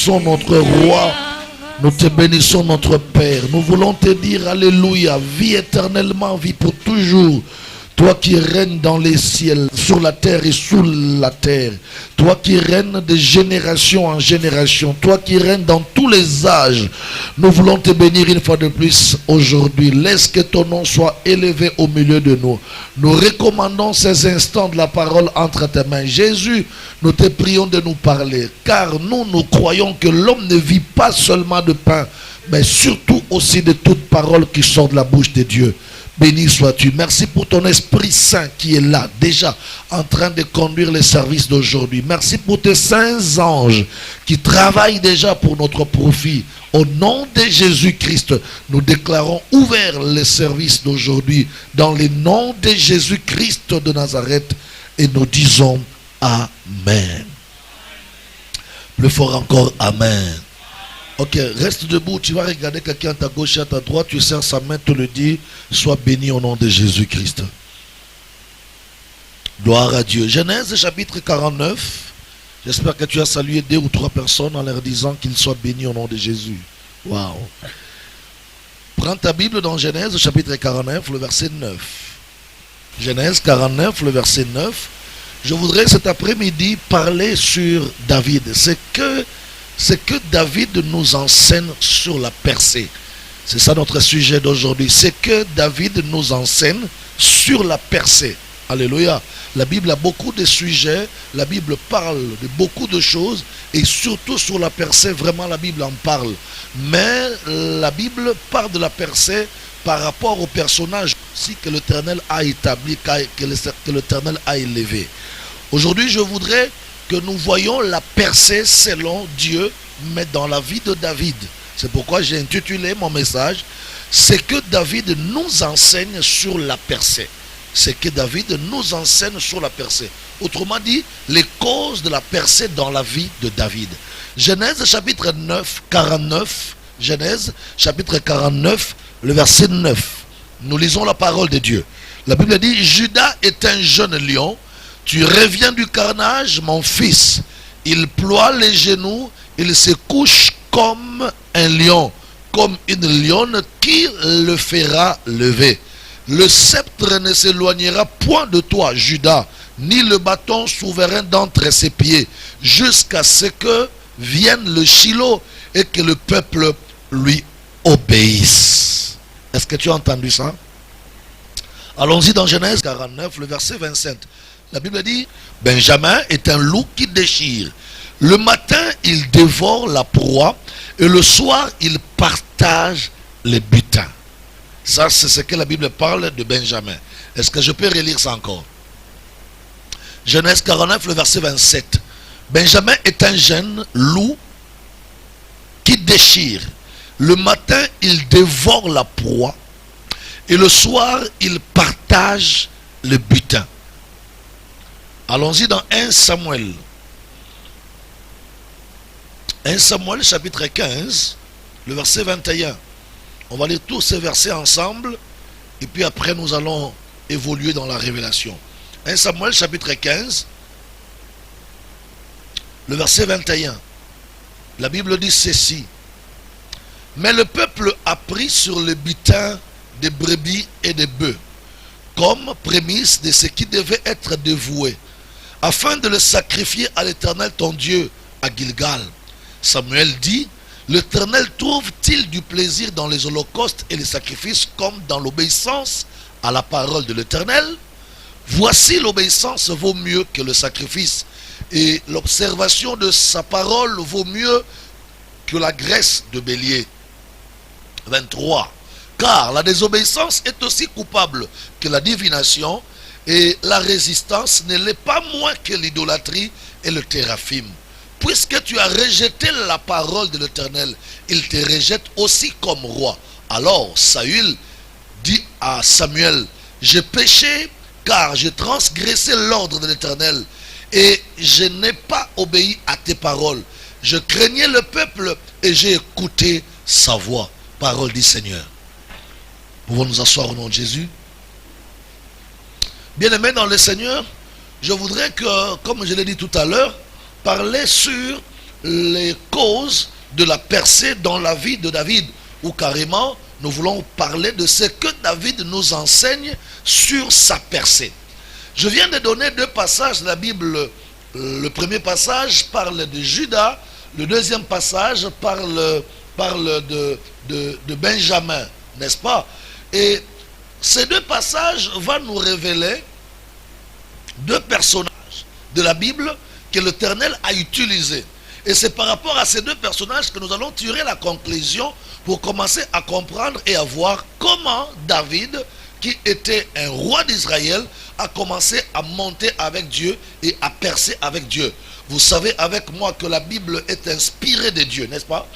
bénissons notre roi. Nous te bénissons notre Père. Nous voulons te dire alléluia. Vis éternellement, vis pour toujours. Toi qui règnes dans les ciels, sur la terre et sous la terre. Toi qui règnes de génération en génération. Toi qui règnes dans tous les âges. Nous voulons te bénir une fois de plus aujourd'hui. Laisse que ton nom soit élevé au milieu de nous. Nous recommandons ces instants de la parole entre tes mains. Jésus, nous te prions de nous parler. Car nous croyons que l'homme ne vit pas seulement de pain, mais surtout aussi de toute parole qui sort de la bouche de Dieu. Béni sois-tu. Merci pour ton Esprit Saint qui est là, déjà en train de conduire les services d'aujourd'hui. Merci pour tes saints anges qui travaillent déjà pour notre profit. Au nom de Jésus-Christ, nous déclarons ouvert les services d'aujourd'hui dans le nom de Jésus-Christ de Nazareth et nous disons Amen. Plus fort encore, Amen. Ok, reste debout, tu vas regarder quelqu'un à ta gauche et à ta droite, tu serres sa main, te le dis, sois béni au nom de Jésus-Christ. Gloire à Dieu. Genèse chapitre 49, j'espère que tu as salué 2 ou 3 personnes en leur disant qu'ils soient bénis au nom de Jésus. Waouh. Prends ta Bible dans Genèse chapitre 49, le verset 9. Genèse 49, le verset 9. Je voudrais cet après-midi parler sur David. C'est que David nous enseigne sur la percée. C'est ça notre sujet d'aujourd'hui. C'est que David nous enseigne sur la percée. Alléluia. La Bible a beaucoup de sujets. La Bible parle de beaucoup de choses. Et surtout sur la percée, vraiment la Bible en parle. Mais la Bible parle de la percée par rapport au personnage aussi que l'Éternel a établi, que l'Éternel a élevé. Aujourd'hui, je voudrais que nous voyons la percée selon Dieu, mais dans la vie de David. C'est pourquoi j'ai intitulé mon message « C'est que David nous enseigne sur la percée ». C'est que David nous enseigne sur la percée. Autrement dit, les causes de la percée dans la vie de David. Genèse chapitre 49, Genèse chapitre 49, le verset 9. Nous lisons la parole de Dieu. La Bible dit « Judas est un jeune lion. Tu reviens du carnage, mon fils. Il ploie les genoux, il se couche comme un lion, comme une lionne qui le fera lever. Le sceptre ne s'éloignera point de toi, Judas, ni le bâton souverain d'entre ses pieds, jusqu'à ce que vienne le Shiloh et que le peuple lui obéisse. Est-ce que tu as entendu ça? Allons-y dans Genèse 49, le verset 25. La Bible dit, Benjamin est un loup qui déchire. Le matin, il dévore la proie et le soir, il partage les butins. Ça, c'est ce que la Bible parle de Benjamin. Est-ce que je peux relire ça encore? Genèse 49, le verset 27. Benjamin est un jeune loup qui déchire. Le matin, il dévore la proie et le soir, il partage le butin. Allons-y dans 1 Samuel. 1 Samuel chapitre 15, le verset 21. On va lire tous ces versets ensemble et puis après nous allons évoluer dans la révélation. 1 Samuel chapitre 15, le verset 21. La Bible dit ceci. Mais le peuple a pris sur le butin des brebis et des bœufs comme prémisse de ce qui devait être dévoué, afin de le sacrifier à l'Éternel ton Dieu à Gilgal. Samuel dit, l'Éternel trouve-t-il du plaisir dans les holocaustes et les sacrifices comme dans l'obéissance à la parole de l'Éternel? Voici l'obéissance vaut mieux que le sacrifice, et l'observation de sa parole vaut mieux que la graisse de bélier. 23. Car la désobéissance est aussi coupable que la divination, et la résistance ne l'est pas moins que l'idolâtrie et le téraphim. Puisque tu as rejeté la parole de l'Éternel, il te rejette aussi comme roi. Alors Saül dit à Samuel, j'ai péché car j'ai transgressé l'ordre de l'Éternel et je n'ai pas obéi à tes paroles. Je craignais le peuple et j'ai écouté sa voix. Parole du Seigneur. Pouvons nous asseoir au nom de Jésus? Bien-aimés dans le Seigneur, je voudrais que, comme je l'ai dit tout à l'heure, parler sur les causes de la percée dans la vie de David, ou carrément, nous voulons parler de ce que David nous enseigne sur sa percée. Je viens de donner deux passages de la Bible. Le premier passage parle de Judas, le deuxième passage parle de Benjamin, n'est-ce pas? Et ces deux passages vont nous révéler deux personnages de la Bible que l'Éternel a utilisés. Et c'est par rapport à ces deux personnages que nous allons tirer la conclusion pour commencer à comprendre et à voir comment David, qui était un roi d'Israël, a commencé à monter avec Dieu et à percer avec Dieu. Vous savez avec moi que la Bible est inspirée de Dieu, n'est-ce pas?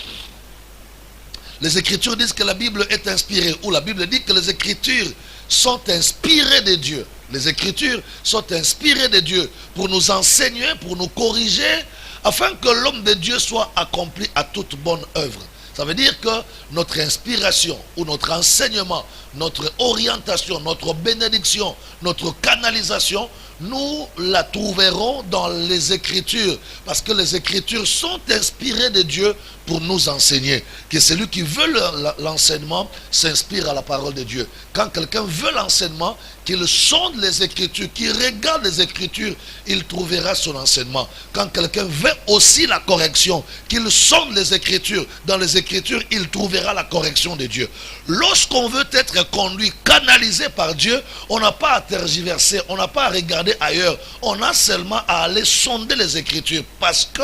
Les Écritures disent que la Bible est inspirée, ou la Bible dit que les Écritures sont inspirées de Dieu. Les Écritures sont inspirées de Dieu pour nous enseigner, pour nous corriger, afin que l'homme de Dieu soit accompli à toute bonne œuvre. Ça veut dire que notre inspiration ou notre enseignement, notre orientation, notre bénédiction, notre canalisation, nous la trouverons dans les Écritures. Parce que les Écritures sont inspirées de Dieu pour nous enseigner. Que celui qui veut l'enseignement s'inspire à la parole de Dieu. Quand quelqu'un veut l'enseignement, qu'il sonde les Écritures, qu'il regarde les Écritures, il trouvera son enseignement. Quand quelqu'un veut aussi la correction, qu'il sonde les Écritures, dans les Écritures, il trouvera la correction de Dieu. Lorsqu'on veut être conduit, canalisé par Dieu, on n'a pas à tergiverser, on n'a pas à regarder ailleurs, on a seulement à aller sonder les Écritures, parce que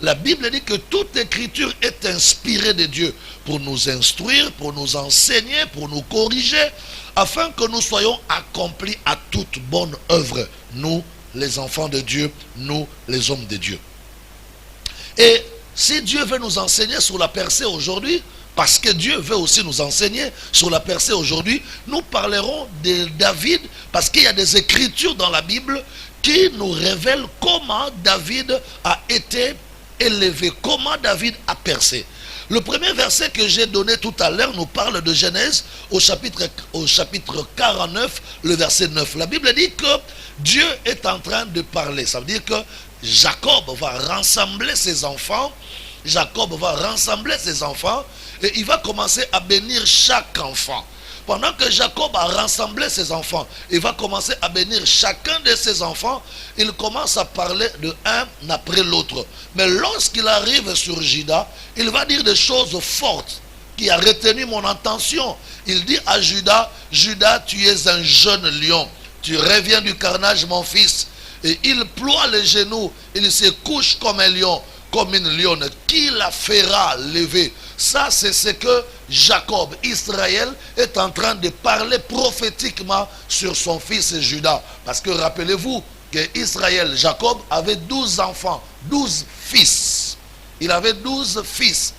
la Bible dit que toute Écriture est inspirée de Dieu pour nous instruire, pour nous enseigner, pour nous corriger, afin que nous soyons accomplis à toute bonne œuvre, nous les enfants de Dieu, nous les hommes de Dieu. Et si Dieu veut nous enseigner sur la percée aujourd'hui, parce que Dieu veut aussi nous enseigner sur la percée aujourd'hui, nous parlerons de David, parce qu'il y a des Écritures dans la Bible qui nous révèlent comment David a été élevé, comment David a percé. Le premier verset que j'ai donné tout à l'heure nous parle de Genèse au chapitre 49, le verset 9. La Bible dit que Dieu est en train de parler. Ça veut dire que Jacob va rassembler ses enfants. Jacob va rassembler ses enfants et il va commencer à bénir chaque enfant. Pendant que Jacob a rassemblé ses enfants, il va commencer à bénir chacun de ses enfants. Il commence à parler de un après l'autre. Mais lorsqu'il arrive sur Judas, il va dire des choses fortes qui a retenu mon attention. Il dit à Judas, Judas, tu es un jeune lion. Tu reviens du carnage, mon fils. Et il ploie les genoux. Il se couche comme un lion, comme une lionne. Qui la fera lever? Ça, c'est ce que Jacob, Israël, est en train de parler prophétiquement sur son fils Judas. Parce que rappelez-vous que Israël, Jacob, avait 12 enfants, 12 fils. Il avait 12 fils.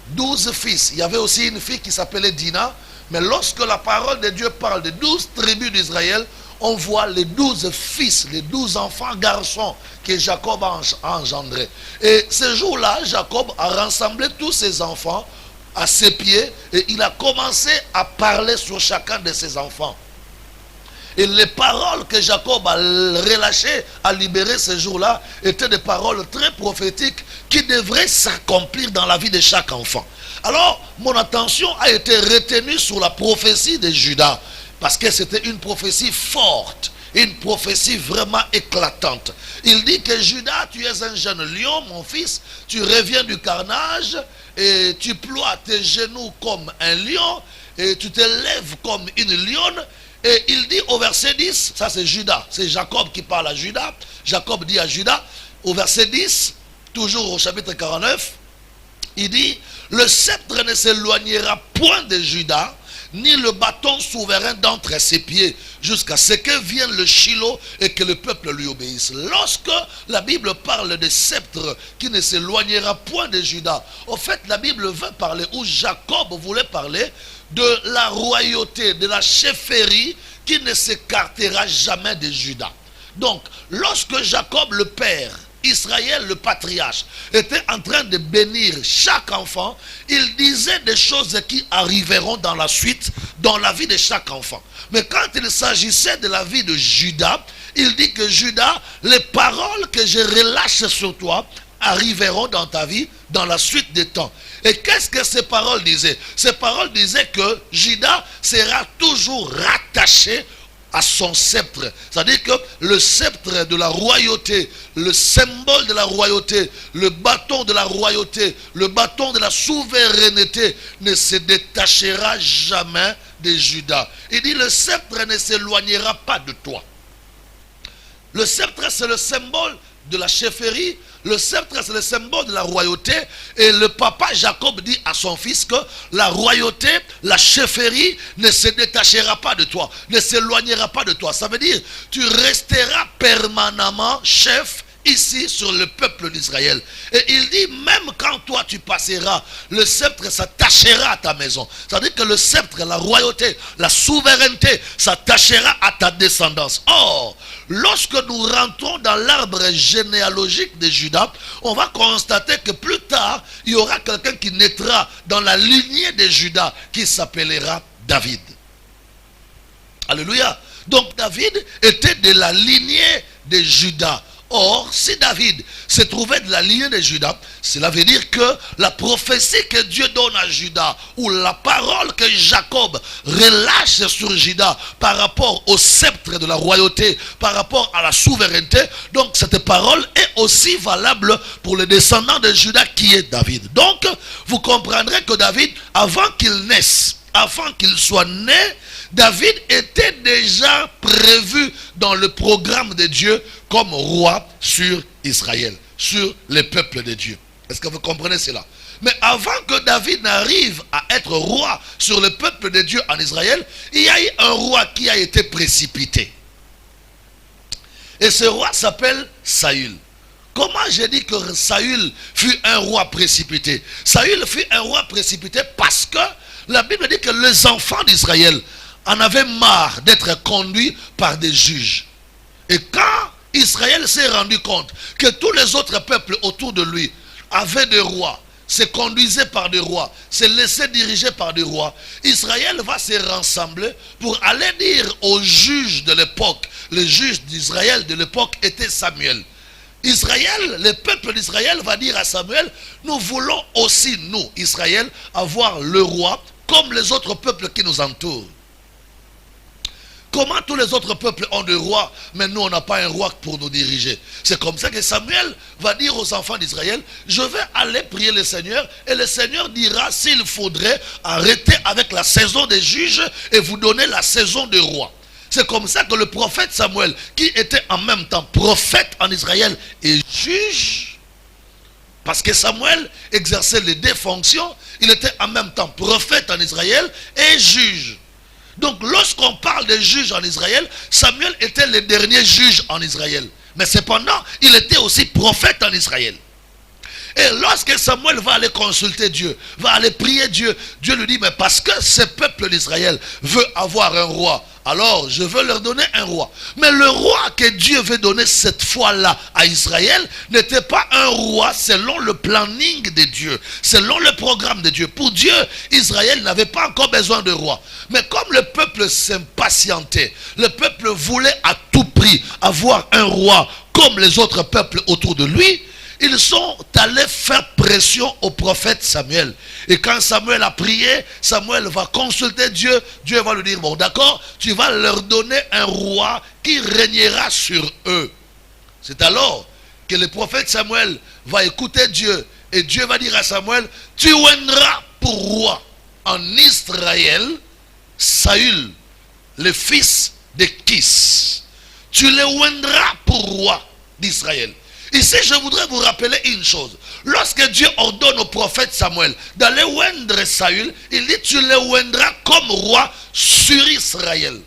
12 fils. Il y avait aussi une fille qui s'appelait Dina. Mais lorsque la parole de Dieu parle de 12 tribus d'Israël, on voit les 12 fils, les 12 enfants garçons que Jacob a engendrés. Et ce jour-là, Jacob a rassemblé tous ses enfants à ses pieds et il a commencé à parler sur chacun de ses enfants. Et les paroles que Jacob a relâchées, a libérées ce jour-là, étaient des paroles très prophétiques qui devraient s'accomplir dans la vie de chaque enfant. Alors, mon attention a été retenue sur la prophétie de Judas. Parce que c'était une prophétie forte, une prophétie vraiment éclatante. Il dit que Judas, tu es un jeune lion, mon fils, tu reviens du carnage et tu ploies tes genoux comme un lion et tu te lèves comme une lionne. Et il dit au verset 10, ça c'est Judas, c'est Jacob qui parle à Judas. Jacob dit à Judas, au verset 10, toujours au chapitre 49, il dit, le sceptre ne s'éloignera point de Judas, ni le bâton souverain d'entre ses pieds, jusqu'à ce que vienne le Shiloh et que le peuple lui obéisse. Lorsque la Bible parle de sceptre qui ne s'éloignera point de Judas, en fait la Bible veut parler, ou Jacob voulait parler, de la royauté, de la chefferie qui ne s'écartera jamais de Judas. Donc, lorsque Jacob le père, Israël le patriarche, était en train de bénir chaque enfant, il disait des choses qui arriveront dans la suite, dans la vie de chaque enfant. Mais quand il s'agissait de la vie de Judas, il dit que Judas, les paroles que je relâche sur toi arriveront dans ta vie dans la suite des temps. Et qu'est-ce que ces paroles disaient? Ces paroles disaient que Juda sera toujours rattaché à son sceptre. C'est-à-dire que le sceptre de la royauté, le symbole de la royauté, le bâton de la royauté, le bâton de la souveraineté ne se détachera jamais de Juda. Il dit le sceptre ne s'éloignera pas de toi. Le sceptre, c'est le symbole de la chefferie. Le sceptre, c'est le symbole de la royauté. Et le papa Jacob dit à son fils que la royauté, la chefferie ne se détachera pas de toi, ne s'éloignera pas de toi. Ça veut dire, tu resteras permanemment chef ici sur le peuple d'Israël. Et il dit, même quand toi tu passeras, le sceptre s'attachera à ta maison. C'est-à-dire que le sceptre, la royauté, la souveraineté s'attachera à ta descendance. Or, lorsque nous rentrons dans l'arbre généalogique de Juda, on va constater que plus tard, il y aura quelqu'un qui naîtra dans la lignée de Juda qui s'appellera David. Alléluia. Donc David était de la lignée de Juda. Or, si David se trouvait de la lignée de Juda, cela veut dire que la prophétie que Dieu donne à Juda, ou la parole que Jacob relâche sur Juda par rapport au sceptre de la royauté, par rapport à la souveraineté, donc cette parole est aussi valable pour le descendant de Juda qui est David. Donc, vous comprendrez que David, avant qu'il naisse, avant qu'il soit né, David était déjà prévu dans le programme de Dieu comme roi sur Israël, sur les peuples de Dieu. Est-ce que vous comprenez cela? Mais avant que David n'arrive à être roi sur le peuple de Dieu en Israël, il y a eu un roi qui a été précipité. Et ce roi s'appelle Saül. Comment j'ai dit que Saül fut un roi précipité? Saül fut un roi précipité parce que la Bible dit que les enfants d'Israël en avaient marre d'être conduits par des juges. Et quand Israël s'est rendu compte que tous les autres peuples autour de lui avaient des rois, se conduisaient par des rois, se laissaient diriger par des rois, Israël va se rassembler pour aller dire aux juges de l'époque. Le juge d'Israël de l'époque était Samuel. Israël, le peuple d'Israël va dire à Samuel, nous voulons aussi, nous, Israël, avoir le roi comme les autres peuples qui nous entourent. Comment tous les autres peuples ont des rois, mais nous on n'a pas un roi pour nous diriger? C'est comme ça que Samuel va dire aux enfants d'Israël, je vais aller prier le Seigneur, et le Seigneur dira s'il faudrait arrêter avec la saison des juges et vous donner la saison des rois. C'est comme ça que le prophète Samuel, qui était en même temps prophète en Israël et juge, parce que Samuel exerçait les deux fonctions, il était en même temps prophète en Israël et juge. Donc lorsqu'on parle de juges en Israël, Samuel était le dernier juge en Israël. Mais cependant, il était aussi prophète en Israël. Et lorsque Samuel va aller consulter Dieu, va aller prier Dieu, Dieu lui dit, mais parce que ce peuple d'Israël veut avoir un roi, alors je veux leur donner un roi. Mais le roi que Dieu veut donner cette fois-là à Israël n'était pas un roi selon le planning de Dieu, selon le programme de Dieu. Pour Dieu, Israël n'avait pas encore besoin de roi. Mais comme le peuple s'impatientait, le peuple voulait à tout prix avoir un roi comme les autres peuples autour de lui, ils sont allés faire pression au prophète Samuel. Et quand Samuel a prié, Samuel va consulter Dieu. Dieu va lui dire, bon d'accord, tu vas leur donner un roi qui régnera sur eux. C'est alors que le prophète Samuel va écouter Dieu. Et Dieu va dire à Samuel, tu oindras pour roi en Israël Saül, le fils de Kis. Tu le oindras pour roi d'Israël. Ici, je voudrais vous rappeler une chose. Lorsque Dieu ordonne au prophète Samuel d'aller oindre Saül, il dit, tu le oindras comme roi sur Israël.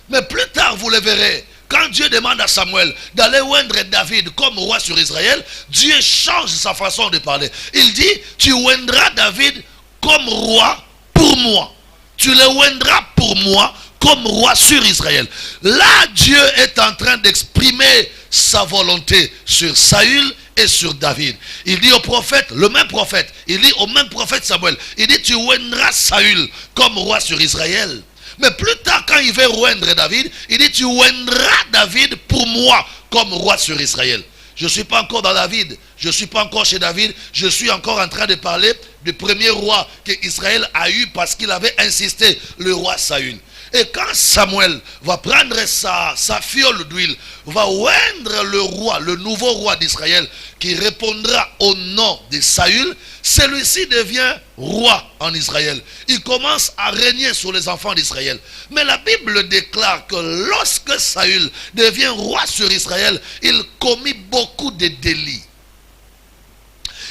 Mais plus tard, vous le verrez, quand Dieu demande à Samuel d'aller oindre David comme roi sur Israël, Dieu change sa façon de parler. Il dit, tu oindras David comme roi pour moi. Tu le oindras pour moi comme roi sur Israël. Là, Dieu est en train d'exprimer sa volonté sur Saül et sur David. Il dit au prophète, le même prophète, il dit au même prophète Samuel, il dit, tu oindras Saül comme roi sur Israël. Mais plus tard, quand il veut oindre David, il dit, tu oindras David pour moi comme roi sur Israël. je ne suis pas encore dans David, je ne suis pas encore chez David, je suis encore en train de parler du premier roi qu'Israël a eu parce qu'il avait insisté, le roi Saül. Et quand Samuel va prendre sa fiole d'huile, va oindre le roi, le nouveau roi d'Israël, qui répondra au nom de Saül, celui-ci devient roi en Israël. Il commence à régner sur les enfants d'Israël. Mais la Bible déclare que lorsque Saül devient roi sur Israël, il commit beaucoup de délits.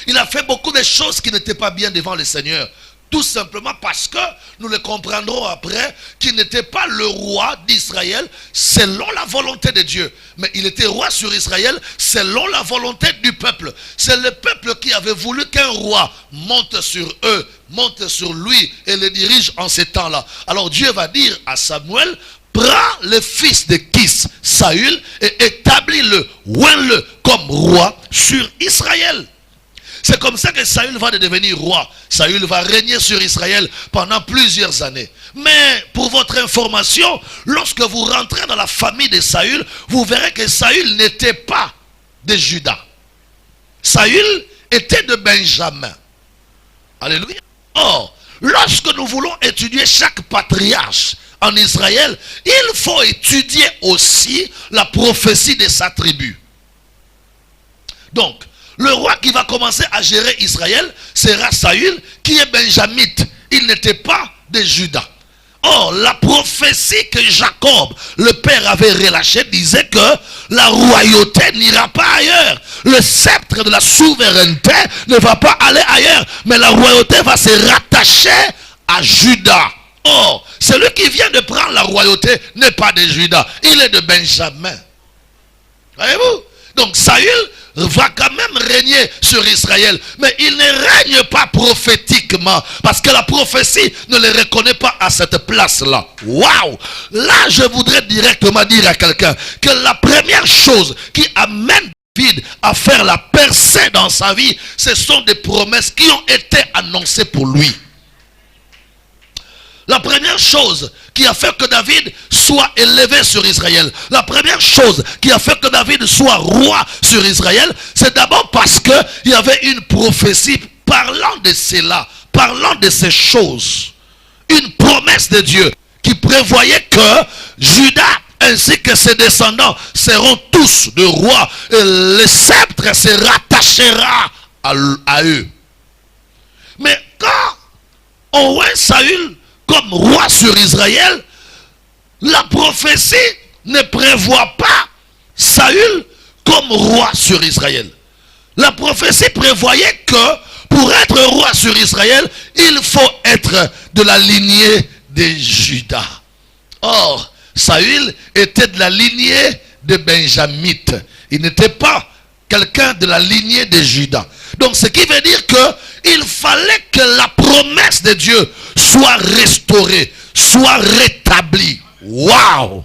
Il a fait beaucoup de choses qui n'étaient pas bien devant le Seigneur. Tout simplement parce que, nous le comprendrons après, qu'il n'était pas le roi d'Israël selon la volonté de Dieu. Mais il était roi sur Israël selon la volonté du peuple. C'est le peuple qui avait voulu qu'un roi monte sur eux, monte sur lui et le dirige en ces temps-là. Alors Dieu va dire à Samuel, prends le fils de Kis, Saül, et établis-le, oins-le comme roi sur Israël. C'est comme ça que Saül va devenir roi. Saül va régner sur Israël pendant plusieurs années. Mais pour votre information, lorsque vous rentrez dans la famille de Saül, vous verrez que Saül n'était pas de Juda. Saül était de Benjamin. Alléluia. Or, lorsque nous voulons étudier chaque patriarche en Israël, il faut étudier aussi la prophétie de sa tribu. Donc, le roi qui va commencer à gérer Israël sera Saül, qui est benjamite. Il n'était pas de Juda. Or, la prophétie que Jacob, le père, avait relâchée, disait que la royauté n'ira pas ailleurs. Le sceptre de la souveraineté ne va pas aller ailleurs. Mais la royauté va se rattacher à Juda. Or, celui qui vient de prendre la royauté n'est pas de Juda. Il est de Benjamin. Voyez-vous? Donc, Saül va quand même régner sur Israël, mais il ne règne pas prophétiquement parce que la prophétie ne le reconnaît pas à cette place-là. Waouh! Là, je voudrais directement dire à quelqu'un que la première chose qui amène David à faire la percée dans sa vie, ce sont des promesses qui ont été annoncées pour lui. La première chose qui a fait que David soit élevé sur Israël, la première chose qui a fait que David soit roi sur Israël, c'est d'abord parce qu'il y avait une prophétie parlant de cela, parlant de ces choses. Une promesse de Dieu qui prévoyait que Juda ainsi que ses descendants seront tous de rois et le sceptre se rattachera à eux. Mais quand on voit Saül comme roi sur Israël, la prophétie ne prévoit pas Saül comme roi sur Israël. La prophétie prévoyait que pour être roi sur Israël, il faut être de la lignée de Juda. Or, Saül était de la lignée de Benjamite. Il n'était pas quelqu'un de la lignée de Juda. Donc, ce qui veut dire qu'il fallait que la promesse de Dieu soit restaurée, soit rétablie. Waouh!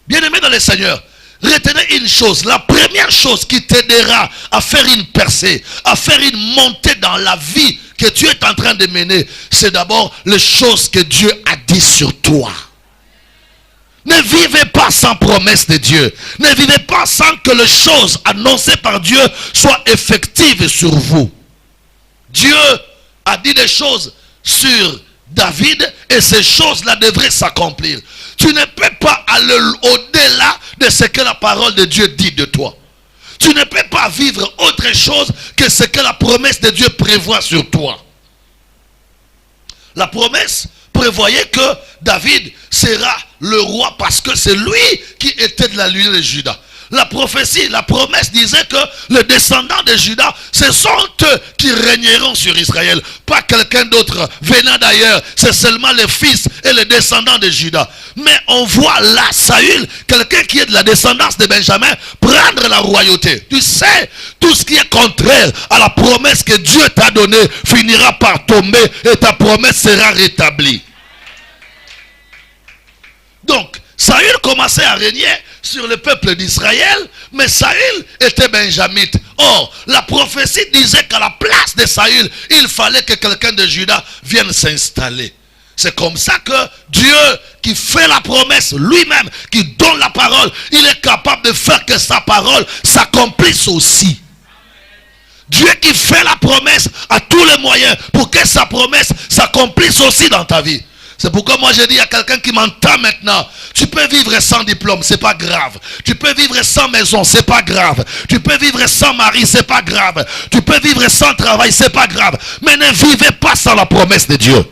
Bien-aimés dans le Seigneur, retenez une chose. La première chose qui t'aidera à faire une percée, à faire une montée dans la vie que tu es en train de mener, c'est d'abord les choses que Dieu a dit sur toi. Ne vivez pas sans promesse de Dieu. Ne vivez pas sans que les choses annoncées par Dieu soient effectives sur vous. Dieu a dit des choses sur David et ces choses-là devraient s'accomplir. Tu ne peux pas aller au-delà de ce que la parole de Dieu dit de toi. Tu ne peux pas vivre autre chose que ce que la promesse de Dieu prévoit sur toi. La promesse prévoyait que David sera le roi parce que c'est lui qui était de la lignée de Juda. La prophétie, la promesse disait que les descendants de Juda, ce sont eux qui régneront sur Israël, pas quelqu'un d'autre venant d'ailleurs. C'est seulement les fils et les descendants de Juda. Mais on voit là Saül, quelqu'un qui est de la descendance de Benjamin, prendre la royauté. Tu sais, tout ce qui est contraire à la promesse que Dieu t'a donnée finira par tomber et ta promesse sera rétablie. Donc, Saül commençait à régner sur le peuple d'Israël, mais Saül était benjamite. Or, la prophétie disait qu'à la place de Saül, il fallait que quelqu'un de Juda vienne s'installer. C'est comme ça que Dieu qui fait la promesse lui-même, qui donne la parole, il est capable de faire que sa parole s'accomplisse aussi. Dieu qui fait la promesse a tous les moyens pour que sa promesse s'accomplisse aussi dans ta vie. C'est pourquoi moi je dis à quelqu'un qui m'entend maintenant, tu peux vivre sans diplôme, c'est pas grave. Tu peux vivre sans maison, c'est pas grave. Tu peux vivre sans mari, c'est pas grave. Tu peux vivre sans travail, c'est pas grave. Mais ne vivez pas sans la promesse de Dieu.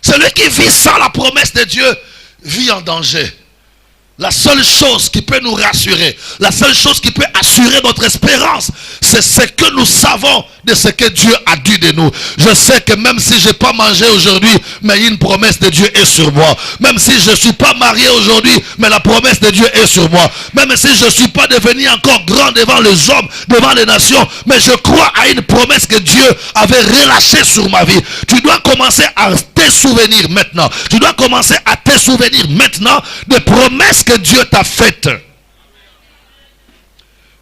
Celui qui vit sans la promesse de Dieu vit en danger. La seule chose qui peut nous rassurer, la seule chose qui peut assurer notre espérance, c'est ce que nous savons de ce que Dieu a dit de nous. Je sais que même si je n'ai pas mangé aujourd'hui, mais une promesse de Dieu est sur moi. Même si je ne suis pas marié aujourd'hui, mais la promesse de Dieu est sur moi. Même si je ne suis pas devenu encore grand devant les hommes, devant les nations, mais je crois à une promesse que Dieu avait relâchée sur ma vie. Tu dois commencer à te souvenir maintenant. Tu dois commencer à te souvenir maintenant des promesses que Dieu t'a faites.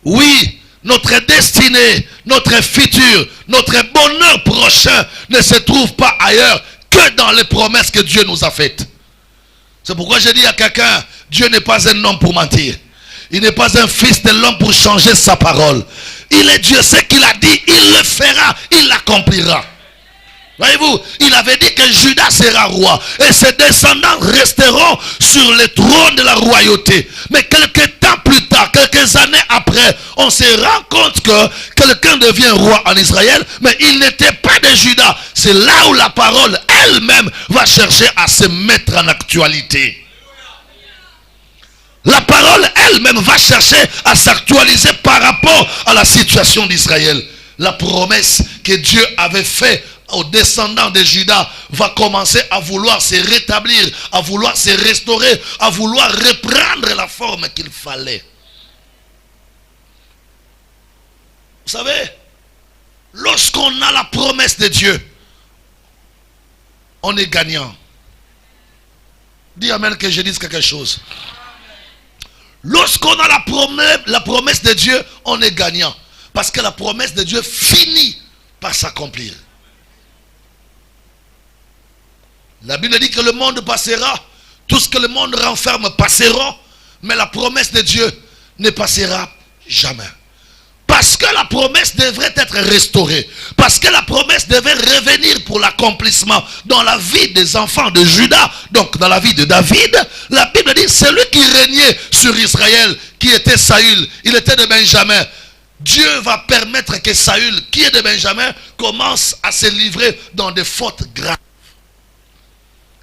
Oui, notre destinée, notre futur, notre bonheur prochain ne se trouve pas ailleurs que dans les promesses que Dieu nous a faites. C'est pourquoi je dis à quelqu'un, Dieu n'est pas un homme pour mentir. Il n'est pas un fils de l'homme pour changer sa parole. Il est Dieu, ce qu'il a dit, il le fera, il l'accomplira. Voyez-vous, il avait dit que Judas sera roi et ses descendants resteront sur le trône de la royauté. Mais quelques temps plus tard, quelques années après, on se rend compte que quelqu'un devient roi en Israël, mais il n'était pas de Judas. C'est là où la parole elle-même va chercher à se mettre en actualité. La parole elle-même va chercher à s'actualiser par rapport à la situation d'Israël. La promesse que Dieu avait faite aux descendants de Judas va commencer à vouloir se rétablir, à vouloir se restaurer, à vouloir reprendre la forme qu'il fallait. Vous savez, lorsqu'on a la promesse de Dieu, on est gagnant. Dis amen que je dise quelque chose. Lorsqu'on a la promesse de Dieu, on est gagnant. Parce que la promesse de Dieu finit par s'accomplir. La Bible dit que le monde passera, tout ce que le monde renferme passera, mais la promesse de Dieu ne passera jamais. Parce que la promesse devrait être restaurée. Parce que la promesse devait revenir pour l'accomplissement dans la vie des enfants de Judas. Donc dans la vie de David, la Bible dit celui qui régnait sur Israël, qui était Saül, il était de Benjamin. Dieu va permettre que Saül, qui est de Benjamin, commence à se livrer dans des fautes graves.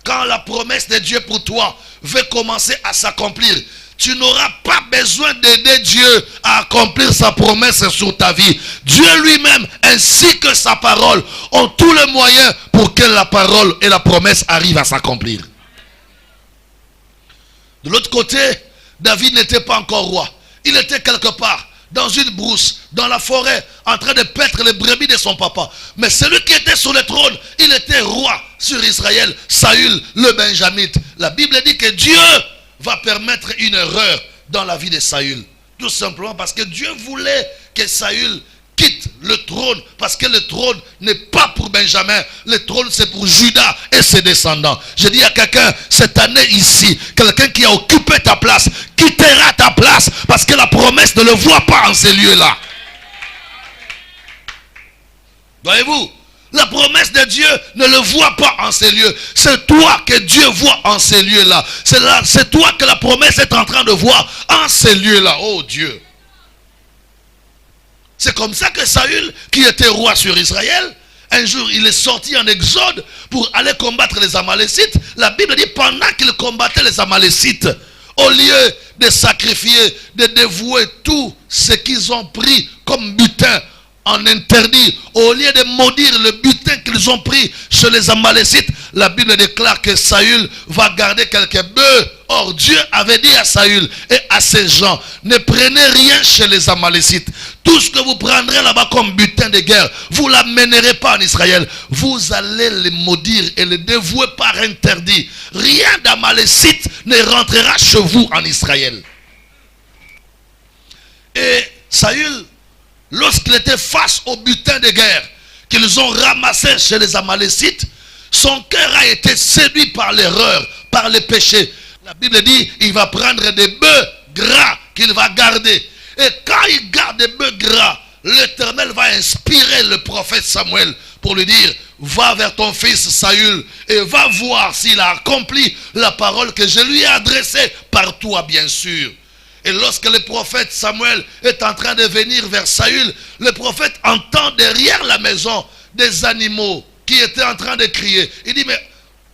Quand la promesse de Dieu pour toi veut commencer à s'accomplir, tu n'auras pas besoin d'aider Dieu à accomplir sa promesse sur ta vie. Dieu lui-même ainsi que sa parole ont tous les moyens pour que la parole et la promesse arrivent à s'accomplir. De l'autre côté, David n'était pas encore roi. Il était quelque part dans une brousse, dans la forêt, en train de paître les brebis de son papa. Mais celui qui était sur le trône, il était roi sur Israël, Saül le Benjamite. La Bible dit que Dieu va permettre une erreur dans la vie de Saül. Tout simplement parce que Dieu voulait que Saül quitte le trône, parce que le trône n'est pas pour Benjamin, le trône c'est pour Judas et ses descendants. Je dis à quelqu'un, cette année ici, quelqu'un qui a occupé ta place, quittera ta place, parce que la promesse ne le voit pas en ces lieux-là. Voyez-vous, la promesse de Dieu ne le voit pas en ces lieux. C'est toi que Dieu voit en ces lieux-là. C'est toi que la promesse est en train de voir en ces lieux-là. Oh Dieu. C'est comme ça que Saül, qui était roi sur Israël, un jour il est sorti en exode pour aller combattre les Amalécites. La Bible dit pendant qu'il combattait les Amalécites, au lieu de sacrifier, de dévouer tout ce qu'ils ont pris comme butin en interdit, au lieu de maudire le butin qu'ils ont pris chez les Amalécites, la Bible déclare que Saül va garder quelques bœufs. Or Dieu avait dit à Saül et à ses gens, ne prenez rien chez les Amalécites. Tout ce que vous prendrez là-bas comme butin de guerre, vous ne l'amènerez pas en Israël. Vous allez les maudire et les dévouer par interdit. Rien d'Amalécite ne rentrera chez vous en Israël. Et Saül, lorsqu'il était face au butin de guerre qu'ils ont ramassé chez les Amalécites, Son cœur a été séduit par l'erreur, par les péchés. La Bible dit, il va prendre des bœufs gras qu'il va garder. Et quand il garde des bœufs gras, l'Éternel va inspirer le prophète Samuel pour lui dire, va vers ton fils Saül et va voir s'il a accompli la parole que je lui ai adressée par toi, bien sûr. Et lorsque le prophète Samuel est en train de venir vers Saül, le prophète entend derrière la maison des animaux qui étaient en train de crier. Il dit, mais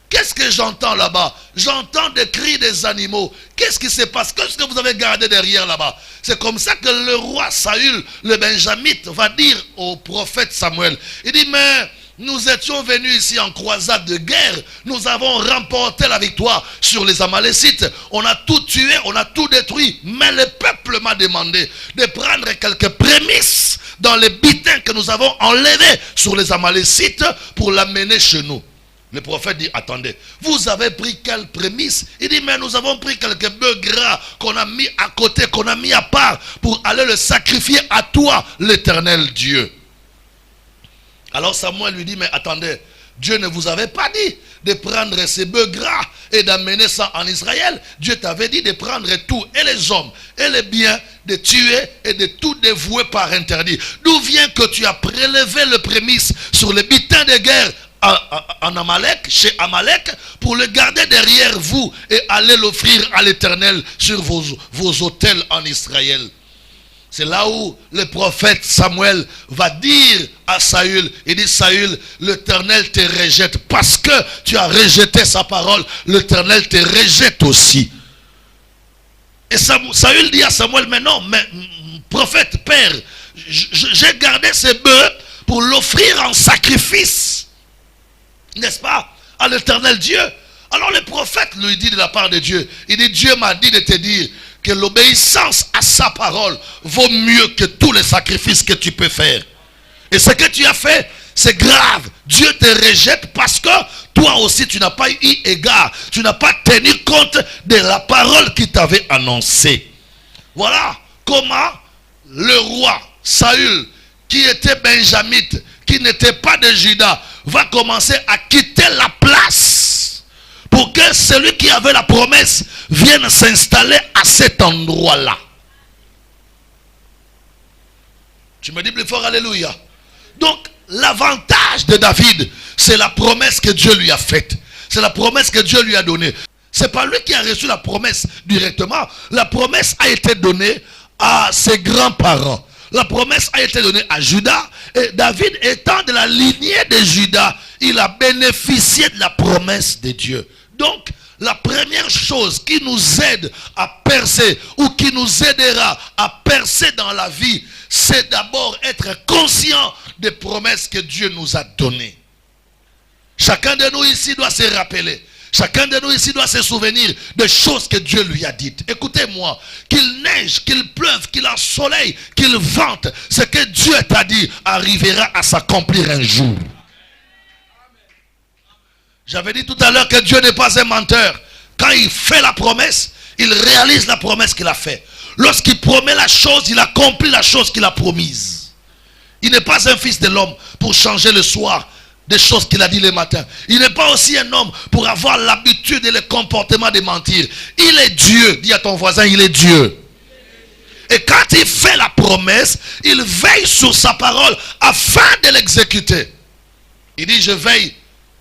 qu'est-ce que j'entends là-bas? J'entends des cris des animaux. Qu'est-ce qui se passe? Qu'est-ce que vous avez gardé derrière là-bas? C'est comme ça que le roi Saül, le Benjamite, va dire au prophète Samuel. Il dit, mais nous étions venus ici en croisade de guerre. Nous avons remporté la victoire sur les Amalécites. On a tout tué, on a tout détruit. Mais le peuple m'a demandé de prendre quelques prémices dans les bitins que nous avons enlevés sur les Amalécites pour l'amener chez nous. Le prophète dit, attendez, vous avez pris quelle prémisse? Il dit, mais nous avons pris quelques bœufs gras qu'on a mis à côté, qu'on a mis à part pour aller le sacrifier à toi, l'Éternel Dieu. Alors Samuel lui dit, mais attendez, Dieu ne vous avait pas dit de prendre ces bœufs gras et d'amener ça en Israël. Dieu t'avait dit de prendre tout, et les hommes, et les biens, de tuer et de tout dévouer par interdit. D'où vient que tu as prélevé le prémisse sur les bitins de guerre en Amalek, chez Amalek, pour le garder derrière vous et aller l'offrir à l'Éternel sur vos autels en Israël? C'est là où le prophète Samuel va dire à Saül, il dit, Saül, l'Éternel te rejette parce que tu as rejeté sa parole, l'Éternel te rejette aussi. Et Saül dit à Samuel, mais non, mais prophète, père, j'ai gardé ces bœufs pour l'offrir en sacrifice, n'est-ce pas, à l'Éternel Dieu. Alors le prophète lui dit de la part de Dieu, il dit, Dieu m'a dit de te dire que l'obéissance à sa parole vaut mieux que tous les sacrifices que tu peux faire. Et ce que tu as fait, c'est grave. Dieu te rejette parce que toi aussi tu n'as pas eu égard. Tu n'as pas tenu compte de la parole qu'il t'avait annoncée. Voilà comment le roi Saül, qui était benjamite, qui n'était pas de Juda, va commencer à quitter la place pour que celui qui avait la promesse vienne s'installer à cet endroit-là. Tu me dis plus fort, alléluia. Donc, l'avantage de David, c'est la promesse que Dieu lui a faite. C'est la promesse que Dieu lui a donnée. Ce n'est pas lui qui a reçu la promesse directement. La promesse a été donnée à ses grands-parents. La promesse a été donnée à Judas. Et David étant de la lignée de Judas, il a bénéficié de la promesse de Dieu. Donc, la première chose qui nous aide à percer ou qui nous aidera à percer dans la vie, c'est d'abord être conscient des promesses que Dieu nous a données. Chacun de nous ici doit se rappeler. Chacun de nous ici doit se souvenir des choses que Dieu lui a dites. Écoutez-moi, qu'il neige, qu'il pleuve, qu'il ensoleille, qu'il vente, ce que Dieu t'a dit arrivera à s'accomplir un jour. J'avais dit tout à l'heure que Dieu n'est pas un menteur. Quand il fait la promesse, il réalise la promesse qu'il a faite. Lorsqu'il promet la chose, il accomplit la chose qu'il a promise. Il n'est pas un fils de l'homme pour changer le soir des choses qu'il a dit le matin. Il n'est pas aussi un homme pour avoir l'habitude et le comportement de mentir. Il est Dieu. Dis à ton voisin, il est Dieu. Et quand il fait la promesse, il veille sur sa parole afin de l'exécuter. Il dit, je veille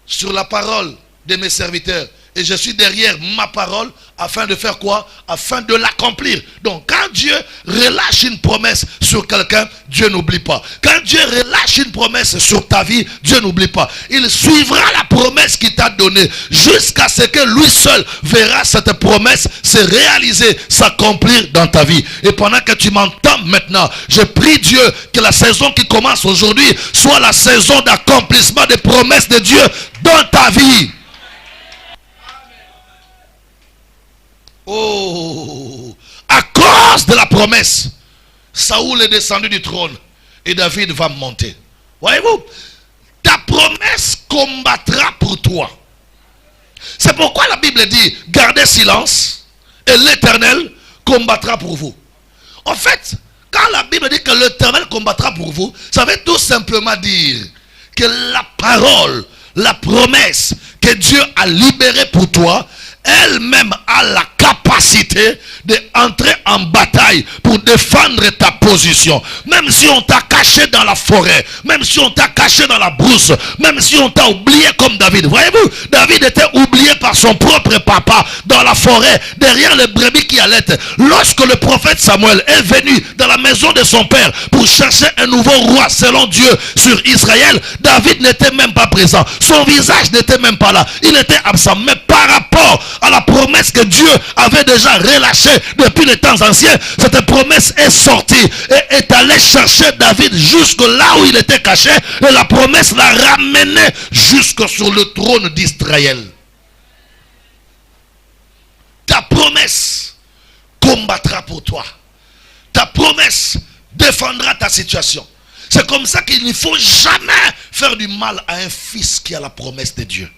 sur la parole de mes serviteurs et je suis derrière ma parole afin de faire quoi? Afin de l'accomplir. Donc quand Dieu relâche une promesse sur quelqu'un, Dieu n'oublie pas. Quand Dieu relâche une promesse sur ta vie, Dieu n'oublie pas. Il suivra la promesse qu'il t'a donnée jusqu'à ce que lui seul verra cette promesse se réaliser, s'accomplir dans ta vie. Et pendant que tu m'entends maintenant, je prie Dieu que la saison qui commence aujourd'hui soit la saison d'accomplissement des promesses de Dieu dans ta vie. Oh, à cause de la promesse, Saoul est descendu du trône et David va monter. Voyez-vous, ta promesse combattra pour toi. C'est pourquoi la Bible dit, gardez silence et l'Éternel combattra pour vous. En fait, quand la Bible dit que l'Éternel combattra pour vous, ça veut tout simplement dire que la parole, la promesse que Dieu a libérée pour toi, elle-même a la capacité d'entrer en bataille pour défendre ta position. Même si on t'a caché dans la forêt, même si on t'a caché dans la brousse, même si on t'a oublié comme David. Voyez-vous, David était oublié par son propre papa dans la forêt, derrière les brebis qui allaitent. Lorsque le prophète Samuel est venu dans la maison de son père pour chercher un nouveau roi selon Dieu sur Israël, David n'était même pas présent. Son visage n'était même pas là. Il était absent. Mais par rapport à la promesse que Dieu avait déjà relâchée depuis les temps anciens, cette promesse est sortie et est allée chercher David jusque là où il était caché, et la promesse l'a ramené jusque sur le trône d'Israël. Ta promesse combattra pour toi. Ta promesse défendra ta situation. C'est comme ça qu'il ne faut jamais faire du mal à un fils qui a la promesse de Dieu.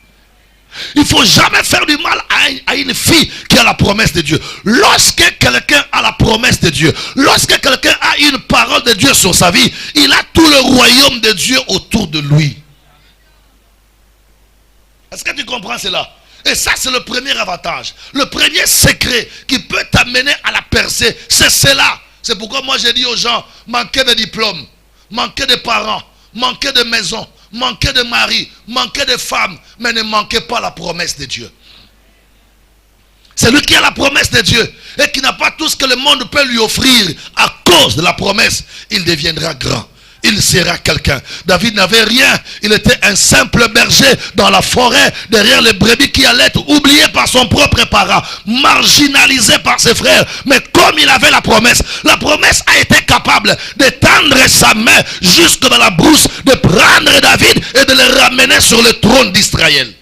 Il ne faut jamais faire du mal à une fille qui a la promesse de Dieu. Lorsque quelqu'un a la promesse de Dieu, lorsque quelqu'un a une parole de Dieu sur sa vie, il a tout le royaume de Dieu autour de lui. Est-ce que tu comprends cela? Et ça, c'est le premier avantage. Le premier secret qui peut t'amener à la percée, c'est cela. C'est pourquoi moi j'ai dit aux gens, manquez de diplôme, manquez de parents, manquez de maison, manquez de mari, manquez de femme, mais ne manquez pas la promesse de Dieu. Celui qui a la promesse de Dieu et qui n'a pas tout ce que le monde peut lui offrir à cause de la promesse, il deviendra grand. Il sera quelqu'un. David n'avait rien. Il était un simple berger dans la forêt, derrière les brebis qui allaient être oublié par son propre parent, marginalisé par ses frères. Mais comme il avait la promesse a été capable d'étendre sa main jusque dans la brousse, de prendre David et de le ramener sur le trône d'Israël.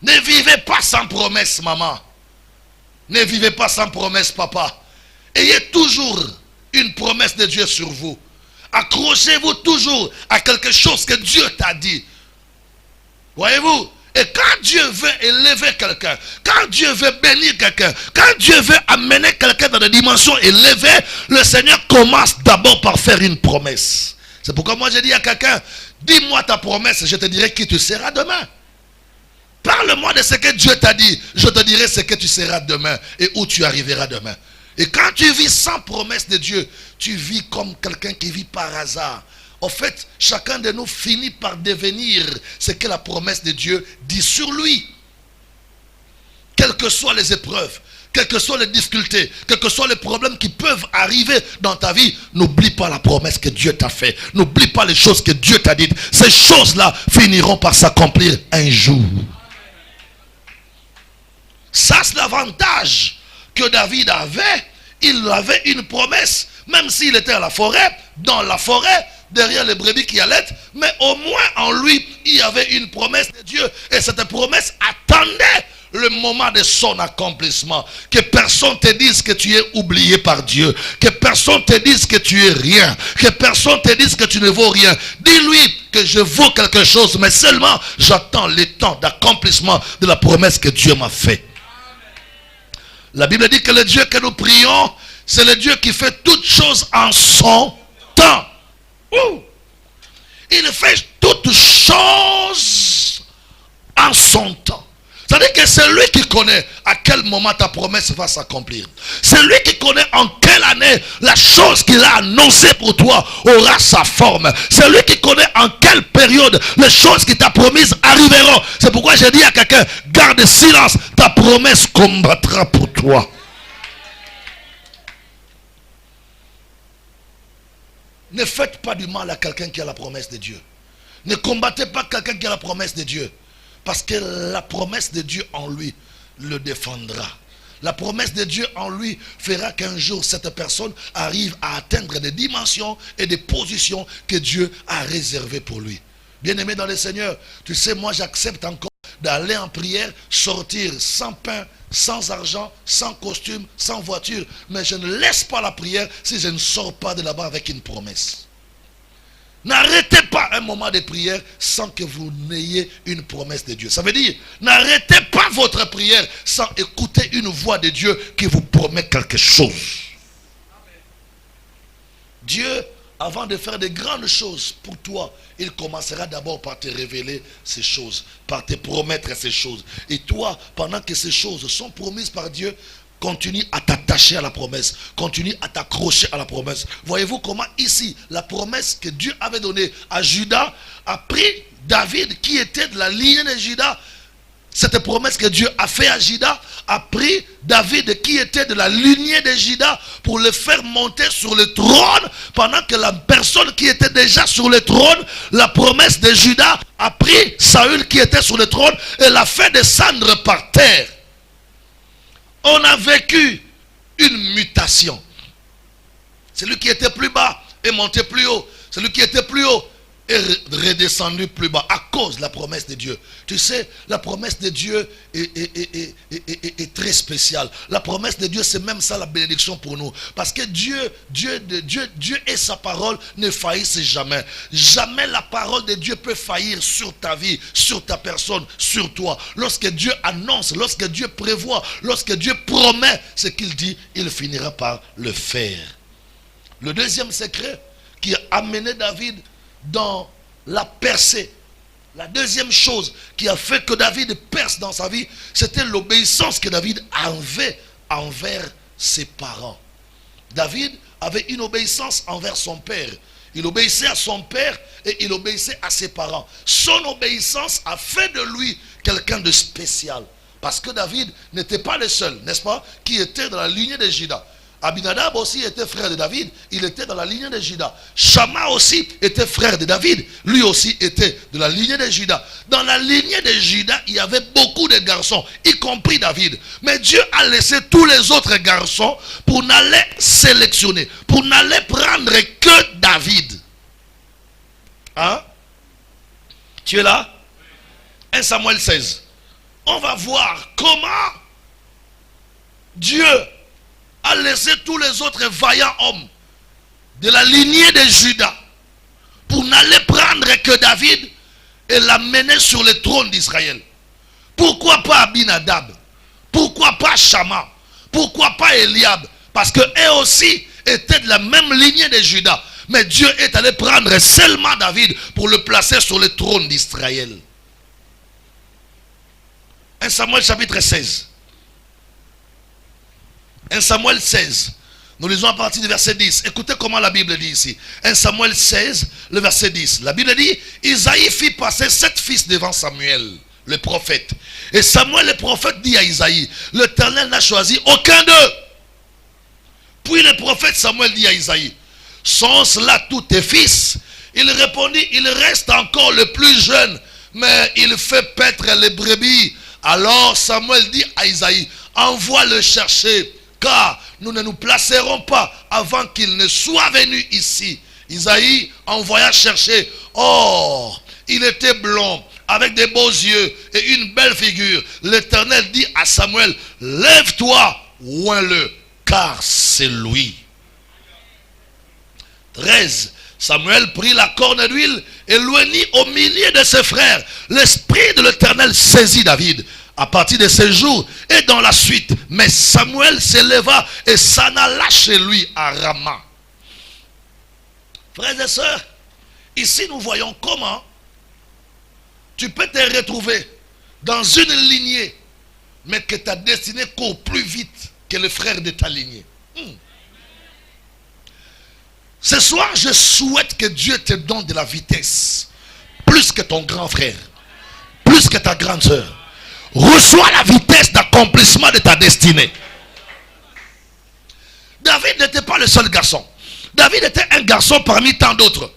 Ne vivez pas sans promesse, maman. Ne vivez pas sans promesse, papa. Ayez toujours une promesse de Dieu sur vous. Accrochez-vous toujours à quelque chose que Dieu t'a dit. Voyez-vous? Et quand Dieu veut élever quelqu'un, quand Dieu veut bénir quelqu'un, quand Dieu veut amener quelqu'un dans des dimensions élevées, le Seigneur commence d'abord par faire une promesse. C'est pourquoi moi j'ai dit à quelqu'un, dis-moi ta promesse, je te dirai qui tu seras demain. Parle-moi de ce que Dieu t'a dit, je te dirai ce que tu seras demain et où tu arriveras demain. Et quand tu vis sans promesse de Dieu, tu vis comme quelqu'un qui vit par hasard. En fait, chacun de nous finit par devenir ce que la promesse de Dieu dit sur lui. Quelles que soient les épreuves, quelles que soient les difficultés, quels que soient les problèmes qui peuvent arriver dans ta vie, n'oublie pas la promesse que Dieu t'a faite. N'oublie pas les choses que Dieu t'a dites. Ces choses-là finiront par s'accomplir un jour. Ça, c'est l'avantage que David avait. Il avait une promesse, même s'il était à la forêt, dans la forêt, derrière les brebis qui allaitent, mais au moins en lui, il y avait une promesse de Dieu. Et cette promesse attendait le moment de son accomplissement. Que personne te dise que tu es oublié par Dieu. Que personne te dise que tu es rien. Que personne te dise que tu ne vaux rien. Dis-lui que je vaux quelque chose, mais seulement j'attends le temps d'accomplissement de la promesse que Dieu m'a faite. La Bible dit que le Dieu que nous prions, c'est le Dieu qui fait toutes choses en son temps. Il fait toutes choses en son temps. C'est-à-dire que c'est lui qui connaît à quel moment ta promesse va s'accomplir. C'est lui qui connaît en quelle année la chose qu'il a annoncée pour toi aura sa forme. C'est lui qui connaît en quelle période les choses qu'il t'a promises arriveront. C'est pourquoi j'ai dit à quelqu'un, garde silence, ta promesse combattra pour toi. Ne faites pas du mal à quelqu'un qui a la promesse de Dieu. Ne combattez pas quelqu'un qui a la promesse de Dieu. Parce que la promesse de Dieu en lui le défendra. La promesse de Dieu en lui fera qu'un jour cette personne arrive à atteindre des dimensions et des positions que Dieu a réservées pour lui. Bien-aimé dans le Seigneur, tu sais, moi j'accepte encore d'aller en prière, sortir sans pain, sans argent, sans costume, sans voiture. Mais je ne laisse pas la prière si je ne sors pas de là-bas avec une promesse. N'arrêtez pas un moment de prière sans que vous n'ayez une promesse de Dieu. Ça veut dire, n'arrêtez pas votre prière sans écouter une voix de Dieu qui vous promet quelque chose. Dieu avant de faire de grandes choses pour toi, il commencera d'abord par te révéler ces choses, par te promettre ces choses. Et toi, pendant que ces choses sont promises par Dieu, continue à t'attacher à la promesse, continue à t'accrocher à la promesse. Voyez-vous comment ici, la promesse que Dieu avait donnée à Judas a pris David qui était de la lignée de Judas. Cette promesse que Dieu a fait à Judas a pris David qui était de la lignée de Judas pour le faire monter sur le trône, pendant que la personne qui était déjà sur le trône, la promesse de Judas a pris Saül qui était sur le trône et l'a fait descendre par terre. On a vécu une mutation. Celui qui était plus bas est monté plus haut. Celui qui était plus haut est redescendu plus bas à cause de la promesse de Dieu. Tu sais, la promesse de Dieu est très spéciale. La promesse de Dieu, c'est même ça la bénédiction pour nous. Parce que Dieu et sa parole ne faillissent jamais. Jamais la parole de Dieu peut faillir sur ta vie, sur ta personne, sur toi. Lorsque Dieu annonce, lorsque Dieu prévoit, lorsque Dieu promet ce qu'il dit, il finira par le faire. Le deuxième secret qui a amené David dans la percée, la deuxième chose qui a fait que David perce dans sa vie, c'était l'obéissance que David avait envers ses parents. David avait une obéissance envers son père. Il obéissait à son père et il obéissait à ses parents. Son obéissance a fait de lui quelqu'un de spécial. Parce que David n'était pas le seul, n'est-ce pas, qui était dans la lignée de Juda. Abinadab aussi était frère de David, il était dans la lignée de Juda. Shama aussi était frère de David, lui aussi était de la lignée de Juda. Dans la lignée de Juda, il y avait beaucoup de garçons, y compris David. Mais Dieu a laissé tous les autres garçons pour n'aller sélectionner, pour n'aller prendre que David. Hein? Tu es là? 1 Samuel 16. On va voir comment Dieu a laissé tous les autres vaillants hommes de la lignée de Juda pour n'aller prendre que David et l'amener sur le trône d'Israël. Pourquoi pas Abinadab? Pourquoi pas Shama? Pourquoi pas Eliab? Parce qu'eux aussi étaient de la même lignée de Juda. Mais Dieu est allé prendre seulement David pour le placer sur le trône d'Israël. 1 Samuel chapitre 16. 1 Samuel 16, nous lisons à partir du verset 10. Écoutez comment la Bible dit ici. 1 Samuel 16, le verset 10. La Bible dit, Isaïe fit passer 7 fils devant Samuel, le prophète. Et Samuel, le prophète, dit à Isaïe, l'Éternel n'a choisi aucun d'eux. Puis le prophète Samuel dit à Isaïe, sont cela tous tes fils? Il répondit, il reste encore le plus jeune, mais il fait paître les brebis. Alors Samuel dit à Isaïe, envoie le chercher, car nous ne nous placerons pas avant qu'il ne soit venu ici. Isaïe envoya chercher. Or, il était blond, avec des beaux yeux et une belle figure. L'Éternel dit à Samuel, lève-toi, oins-le, car c'est lui. 13. Samuel prit la corne d'huile et l'oignit au milieu de ses frères. L'esprit de l'Éternel saisit David à partir de ce jour et dans la suite. Mais Samuel s'éleva et s'en alla chez lui à Rama. Frères et sœurs, ici nous voyons comment tu peux te retrouver dans une lignée, mais que ta destinée court plus vite que le frère de ta lignée. Ce soir, je souhaite que Dieu te donne de la vitesse, plus que ton grand frère, plus que ta grande sœur. Reçois la vitesse d'accomplissement de ta destinée. David n'était pas le seul garçon. David était un garçon parmi tant d'autres.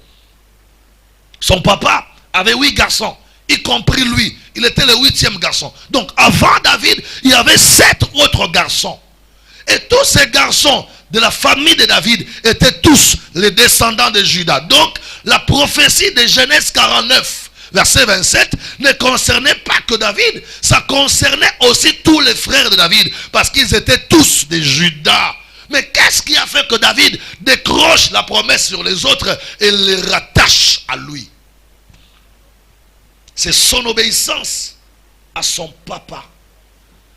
Son papa avait 8 garçons, y compris lui. Il était le 8e garçon. Donc avant David, il y avait 7 autres garçons. Et tous ces garçons de la famille de David étaient tous les descendants de Juda. Donc la prophétie de Genèse 49, verset 27, ne concernait pas que David, ça concernait aussi tous les frères de David, parce qu'ils étaient tous des Judas. Mais qu'est-ce qui a fait que David décroche la promesse sur les autres et les rattache à lui? C'est son obéissance à son papa.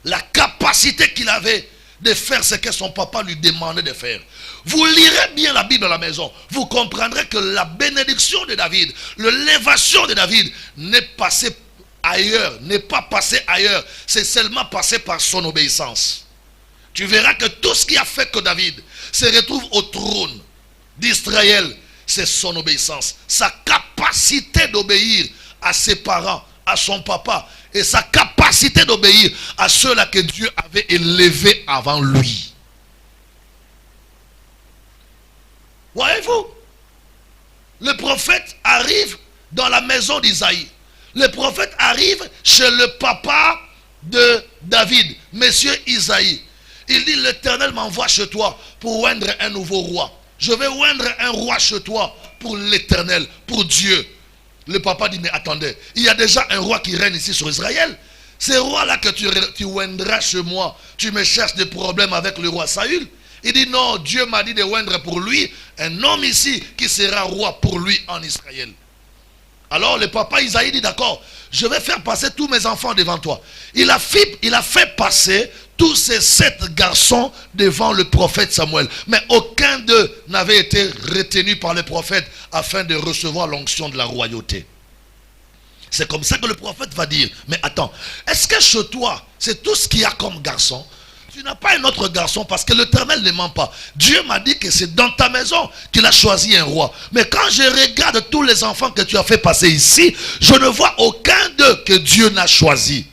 La capacité qu'il avait de faire ce que son papa lui demandait de faire. Vous lirez bien la Bible à la maison. Vous comprendrez que la bénédiction de David, l'élévation de David n'est passée ailleurs, n'est pas passée ailleurs. C'est seulement passé par son obéissance. Tu verras que tout ce qui a fait que David se retrouve au trône d'Israël, c'est son obéissance. Sa capacité d'obéir à ses parents, à son papa, et sa capacité d'obéir à ceux-là que Dieu avait élevés avant lui. Voyez-vous, le prophète arrive dans la maison d'Isaïe. Le prophète arrive chez le papa de David, monsieur Isaïe. Il dit, l'Éternel m'envoie chez toi pour oindre un nouveau roi. Je vais oindre un roi chez toi pour l'Éternel, pour Dieu. Le papa dit, mais attendez, il y a déjà un roi qui règne ici sur Israël. Ce roi-là que tu oindras chez moi, tu me cherches des problèmes avec le roi Saül. Il dit, non, Dieu m'a dit de oindre pour lui un homme ici qui sera roi pour lui en Israël. Alors le papa Isaïe dit, d'accord, je vais faire passer tous mes enfants devant toi. Il a fait passer tous ces 7 garçons devant le prophète Samuel. Mais aucun d'eux n'avait été retenu par le prophète afin de recevoir l'onction de la royauté. C'est comme ça que le prophète va dire, mais attends, est-ce que chez toi, c'est tout ce qu'il y a comme garçon? Tu n'as pas un autre garçon parce que l'Éternel ne ment pas. Dieu m'a dit que c'est dans ta maison qu'il a choisi un roi. Mais quand je regarde tous les enfants que tu as fait passer ici, je ne vois aucun d'eux que Dieu n'a choisi.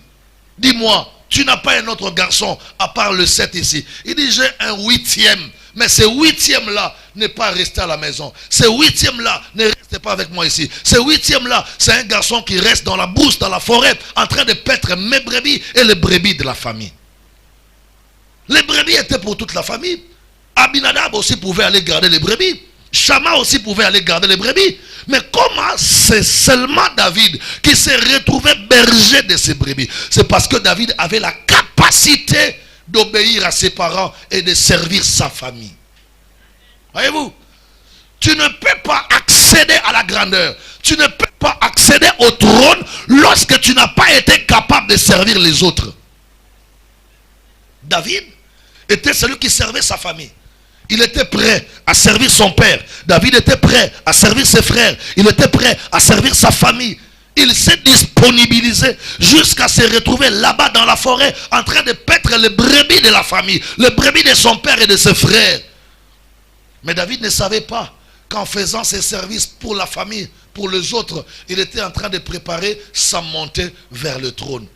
Dis-moi, tu n'as pas un autre garçon à part le 7 ici. Il dit, j'ai un 8e. Mais ce 8e là n'est pas resté à la maison. Ce 8e là ne reste pas avec moi ici. Ce 8e là, c'est un garçon qui reste dans la brousse, dans la forêt, en train de paître mes brebis et les brebis de la famille. Les brebis étaient pour toute la famille. Abinadab aussi pouvait aller garder les brebis. Shama aussi pouvait aller garder les brebis. Mais comment c'est seulement David qui s'est retrouvé berger de ces brebis? C'est parce que David avait la capacité d'obéir à ses parents et de servir sa famille. Voyez-vous, tu ne peux pas accéder à la grandeur, tu ne peux pas accéder au trône lorsque tu n'as pas été capable de servir les autres. David était celui qui servait sa famille. Il était prêt à servir son père. David était prêt à servir ses frères. Il était prêt à servir sa famille. Il s'est disponibilisé jusqu'à se retrouver là-bas dans la forêt en train de paître les brebis de la famille, les brebis de son père et de ses frères. Mais David ne savait pas qu'en faisant ses services pour la famille, pour les autres, il était en train de préparer sa montée vers le trône.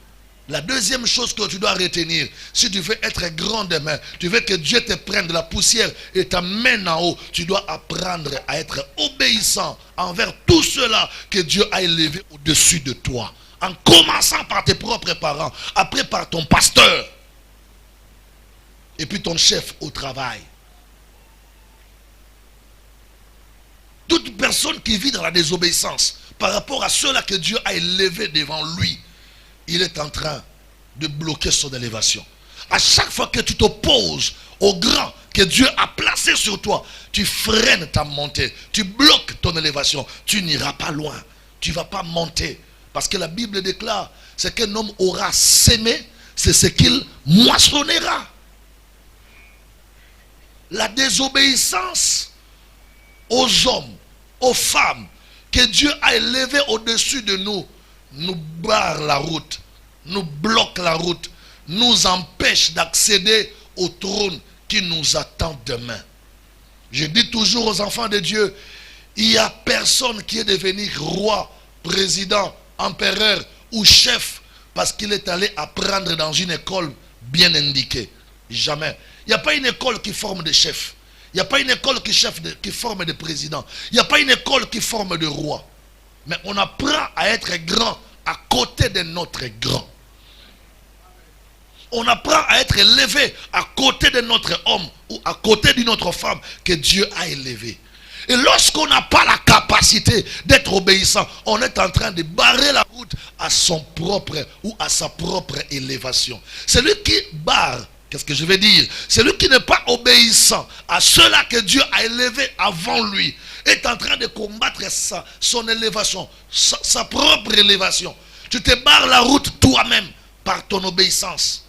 La deuxième chose que tu dois retenir, si tu veux être grand demain, tu veux que Dieu te prenne de la poussière et t'amène en haut, tu dois apprendre à être obéissant envers tout cela que Dieu a élevé au-dessus de toi. En commençant par tes propres parents, après par ton pasteur, et puis ton chef au travail. Toute personne qui vit dans la désobéissance par rapport à cela que Dieu a élevé devant lui, il est en train de bloquer son élévation. À chaque fois que tu t'opposes au grand que Dieu a placé sur toi, tu freines ta montée, tu bloques ton élévation, tu n'iras pas loin, tu ne vas pas monter. Parce que la Bible déclare, ce qu'un homme aura sémé, c'est ce qu'il moissonnera. La désobéissance aux hommes, aux femmes, que Dieu a élevés au-dessus de nous, nous barre la route, nous bloque la route, nous empêche d'accéder au trône qui nous attend demain. Je dis toujours aux enfants de Dieu, il n'y a personne qui est devenu roi, président, empereur ou chef parce qu'il est allé apprendre dans une école bien indiquée. Jamais. Il n'y a pas une école qui forme des chefs. Il n'y a pas une école qui forme des présidents. Il n'y a pas une école qui forme des rois. Mais on apprend à être grand à côté de notre grand. On apprend à être élevé à côté de notre homme ou à côté d'une autre femme que Dieu a élevé. Et lorsqu'on n'a pas la capacité d'être obéissant, on est en train de barrer la route à son propre ou à sa propre élévation. Celui qui barre, qu'est-ce que je vais dire? Celui qui n'est pas obéissant à cela que Dieu a élevé avant lui, est en train de combattre son élévation, sa propre élévation. Tu te barres la route toi-même par ton obéissance,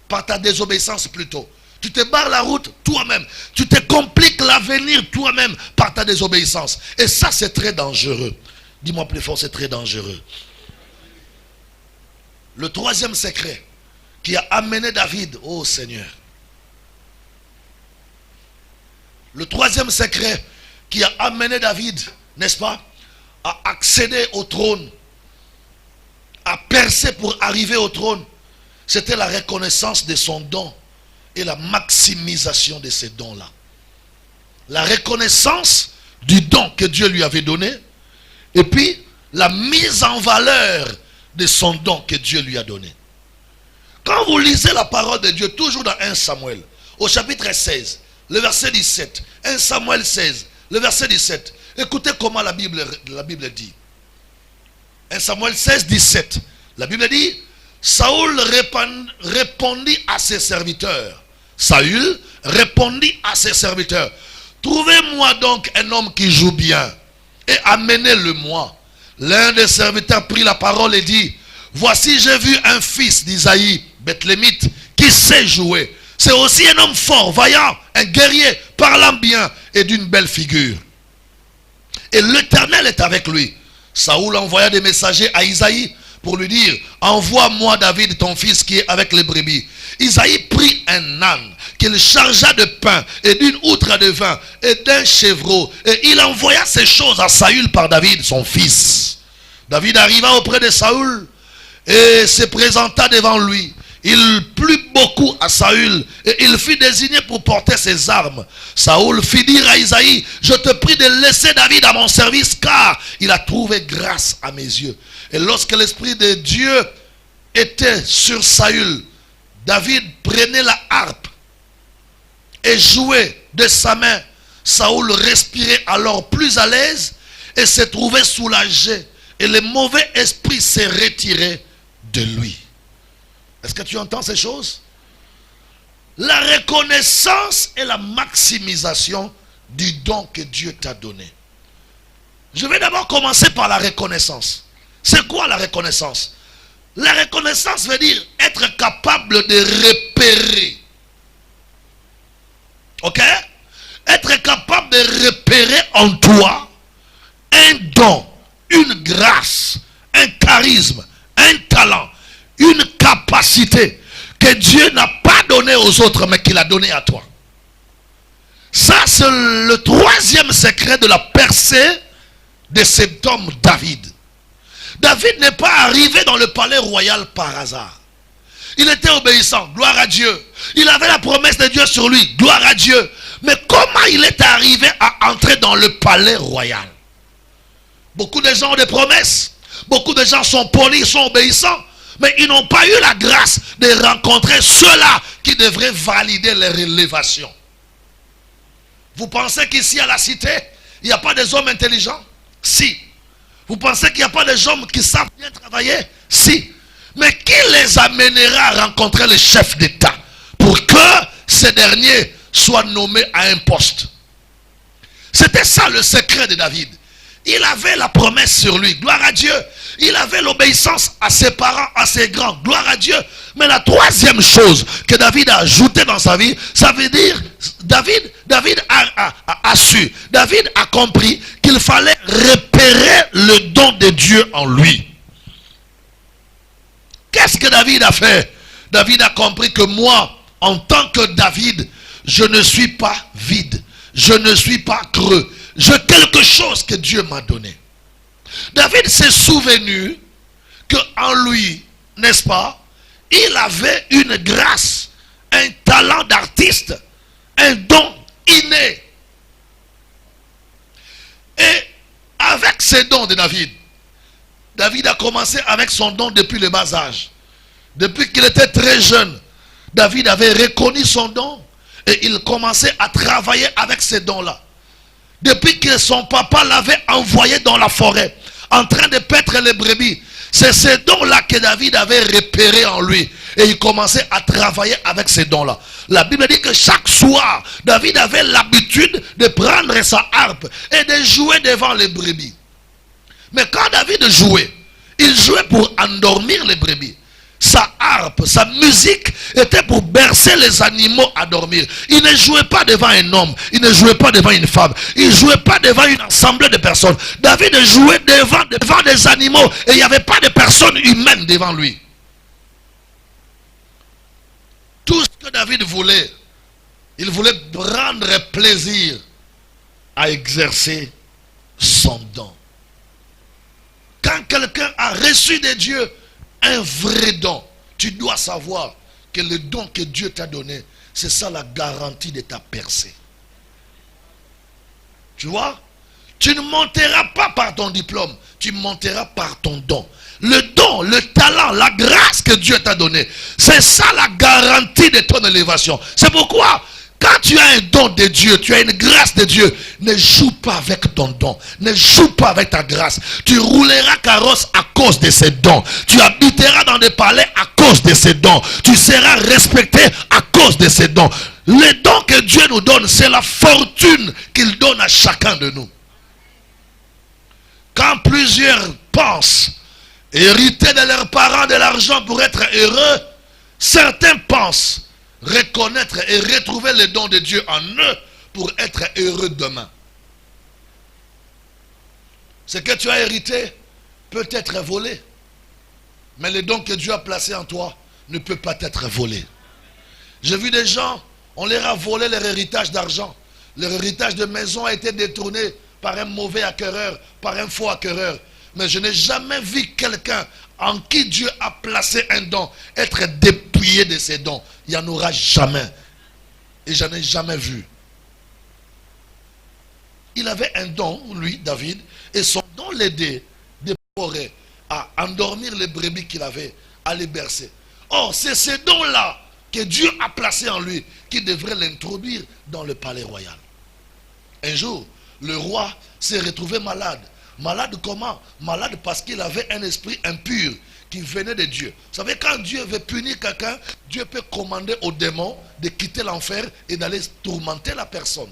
par ta désobéissance plutôt. Tu te barres la route toi-même. Tu te compliques l'avenir toi-même par ta désobéissance. Et ça, c'est très dangereux. Dis-moi plus fort, c'est très dangereux. Le troisième secret qui a amené David, oh Seigneur. Le troisième secret qui a amené David, n'est-ce pas, à accéder au trône, à percer pour arriver au trône, c'était la reconnaissance de son don et la maximisation de ces dons-là. La reconnaissance du don que Dieu lui avait donné et puis la mise en valeur de son don que Dieu lui a donné. Quand vous lisez la parole de Dieu, toujours dans 1 Samuel, au chapitre 16, le verset 17, 1 Samuel 16, le verset 17, écoutez comment la Bible dit. 1 Samuel 16, 17, la Bible dit, Saül répondit à ses serviteurs. Saül répondit à ses serviteurs. Trouvez-moi donc un homme qui joue bien et amenez-le-moi. L'un des serviteurs prit la parole et dit, voici j'ai vu un fils d'Isaïe, Bethlémite, qui sait jouer. C'est aussi un homme fort, vaillant, un guerrier, parlant bien et d'une belle figure. Et l'Éternel est avec lui. Saül envoya des messagers à Isaïe pour lui dire, envoie-moi David ton fils qui est avec les brebis. Isaïe prit un âne qu'il chargea de pain et d'une outre de vin et d'un chevreau, et il envoya ces choses à Saül par David son fils. David arriva auprès de Saül et se présenta devant lui. Il plut beaucoup à Saül et il fut désigné pour porter ses armes. Saül fit dire à Isaïe, je te prie de laisser David à mon service car il a trouvé grâce à mes yeux. Et lorsque l'Esprit de Dieu était sur Saül, David prenait la harpe et jouait de sa main. Saül respirait alors plus à l'aise et se trouvait soulagé. Et le mauvais esprit s'est retiré de lui. Est-ce que tu entends ces choses? La reconnaissance et la maximisation du don que Dieu t'a donné. Je vais d'abord commencer par la reconnaissance. C'est quoi la reconnaissance? La reconnaissance veut dire être capable de repérer. Ok? Être capable de repérer en toi un don, une grâce, un charisme, un talent, une capacité que Dieu n'a pas donné aux autres mais qu'il a donné à toi. Ça c'est le troisième secret de la percée de cet homme David. David n'est pas arrivé dans le palais royal par hasard. Il était obéissant, gloire à Dieu. Il avait la promesse de Dieu sur lui, gloire à Dieu. Mais comment il est arrivé à entrer dans le palais royal? Beaucoup de gens ont des promesses. Beaucoup de gens sont polis, sont obéissants. Mais ils n'ont pas eu la grâce de rencontrer ceux-là qui devraient valider les élévations. Vous pensez qu'ici à la cité, il n'y a pas des hommes intelligents? Si. Vous pensez qu'il n'y a pas des hommes qui savent bien travailler? Si. Mais qui les amènera à rencontrer le chef d'État pour que ces derniers soient nommés à un poste? C'était ça le secret de David. Il avait la promesse sur lui, gloire à Dieu. Il avait l'obéissance à ses parents, à ses grands, gloire à Dieu. Mais la troisième chose que David a ajoutée dans sa vie, ça veut dire, David a su, David a compris qu'il fallait repérer le don de Dieu en lui. Qu'est-ce que David a fait? David a compris que moi, en tant que David, je ne suis pas vide, je ne suis pas creux. J'ai quelque chose que Dieu m'a donné. David s'est souvenu qu'en lui, n'est-ce pas, il avait une grâce, un talent d'artiste, un don inné. Et avec ces dons de David, David a commencé avec son don depuis le bas âge. Depuis qu'il était très jeune, David avait reconnu son don et il commençait à travailler avec ces dons-là. Depuis que son papa l'avait envoyé dans la forêt, en train de paître les brebis, c'est ces dons-là que David avait repérés en lui. Et il commençait à travailler avec ces dons-là. La Bible dit que chaque soir, David avait l'habitude de prendre sa harpe et de jouer devant les brebis. Mais quand David jouait, il jouait pour endormir les brebis. sa harpe, sa musique était pour bercer les animaux à dormir. Il ne jouait pas devant un homme, il ne jouait pas devant une femme, il ne jouait pas devant une assemblée de personnes. David jouait devant des animaux et il n'y avait pas de personnes humaines devant lui. Tout ce que David voulait, il voulait prendre plaisir à exercer son don. Quand quelqu'un a reçu de Dieu un vrai don, tu dois savoir que le don que Dieu t'a donné, c'est ça la garantie de ta percée. Tu vois? Tu ne monteras pas par ton diplôme, tu monteras par ton don. Le don, le talent, la grâce que Dieu t'a donné, c'est ça la garantie de ton élévation. C'est pourquoi, quand tu as un don de Dieu, tu as une grâce de Dieu, ne joue pas avec ton don, ne joue pas avec ta grâce. Tu rouleras carrosse à cause de ces dons. Tu habiteras dans des palais à cause de ces dons. Tu seras respecté à cause de ces dons. Les dons que Dieu nous donne, c'est la fortune qu'il donne à chacun de nous. Quand plusieurs pensent hériter de leurs parents de l'argent pour être heureux, certains pensent reconnaître et retrouver les dons de Dieu en eux pour être heureux demain. Ce que tu as hérité peut être volé, mais les dons que Dieu a placés en toi ne peuvent pas être volés. J'ai vu des gens, on leur a volé leur héritage d'argent. Leur héritage de maison a été détourné par un mauvais acquéreur, par un faux acquéreur. Mais je n'ai jamais vu quelqu'un en qui Dieu a placé un don être dépouillé de ses dons. Il n'y en aura jamais. Et je n'en ai jamais vu. Il avait un don, lui, David, et son don l'aidait à endormir les brebis qu'il avait, à les bercer. Or, c'est ces dons-là que Dieu a placés en lui qui devrait l'introduire dans le palais royal. Un jour, le roi s'est retrouvé malade. Malade comment? Malade parce qu'il avait un esprit impur qui venait de Dieu. Vous savez, quand Dieu veut punir quelqu'un, Dieu peut commander aux démons de quitter l'enfer et d'aller tourmenter la personne.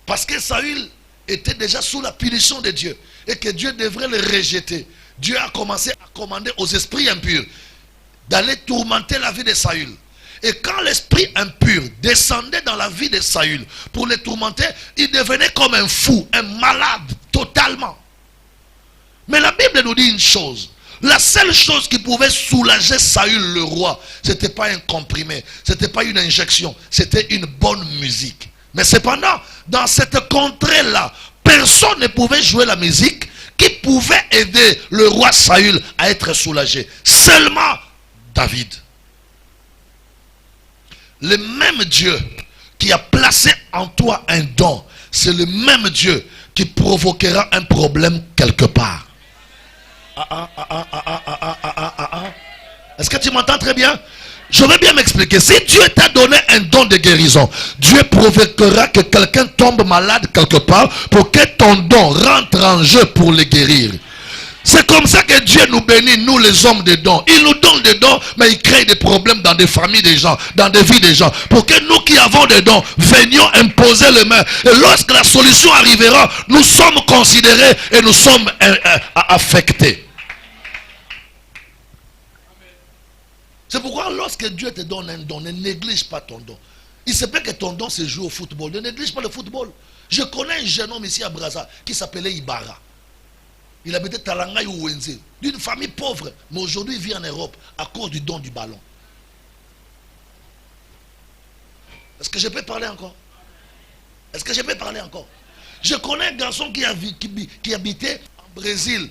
Parce que Saül était déjà sous la punition de Dieu et que Dieu devrait le rejeter. Dieu a commencé à commander aux esprits impurs d'aller tourmenter la vie de Saül. Et quand l'esprit impur descendait dans la vie de Saül pour le tourmenter, il devenait comme un fou, un malade, totalement. Mais la Bible nous dit une chose. La seule chose qui pouvait soulager Saül le roi, ce n'était pas un comprimé, ce n'était pas une injection, c'était une bonne musique. Mais cependant, dans cette contrée-là, personne ne pouvait jouer la musique qui pouvait aider le roi Saül à être soulagé. Seulement David. Le même Dieu qui a placé en toi un don, c'est le même Dieu qui provoquera un problème quelque part. Est-ce que tu m'entends très bien? Je vais bien m'expliquer. Si Dieu t'a donné un don de guérison, Dieu provoquera que quelqu'un tombe malade quelque part pour que ton don rentre en jeu pour le guérir. C'est comme ça que Dieu nous bénit, nous les hommes de dons. Il nous donne des dons, mais il crée des problèmes dans des familles des gens, dans des vies des gens. Pour que nous qui avons des dons, venions imposer les mains. Et lorsque la solution arrivera, nous sommes considérés et nous sommes affectés. C'est pourquoi lorsque Dieu te donne un don, ne néglige pas ton don. Il se peut que ton don se joue au football. Ne néglige pas le football. Je connais un jeune homme ici à Brazza qui s'appelait Ibarra. Il habitait Talangay ou Wenze, d'une famille pauvre, mais aujourd'hui il vit en Europe à cause du don du ballon. Est-ce que je peux parler encore? Est-ce que je peux parler encore? Je connais un garçon qui habitait en Brésil,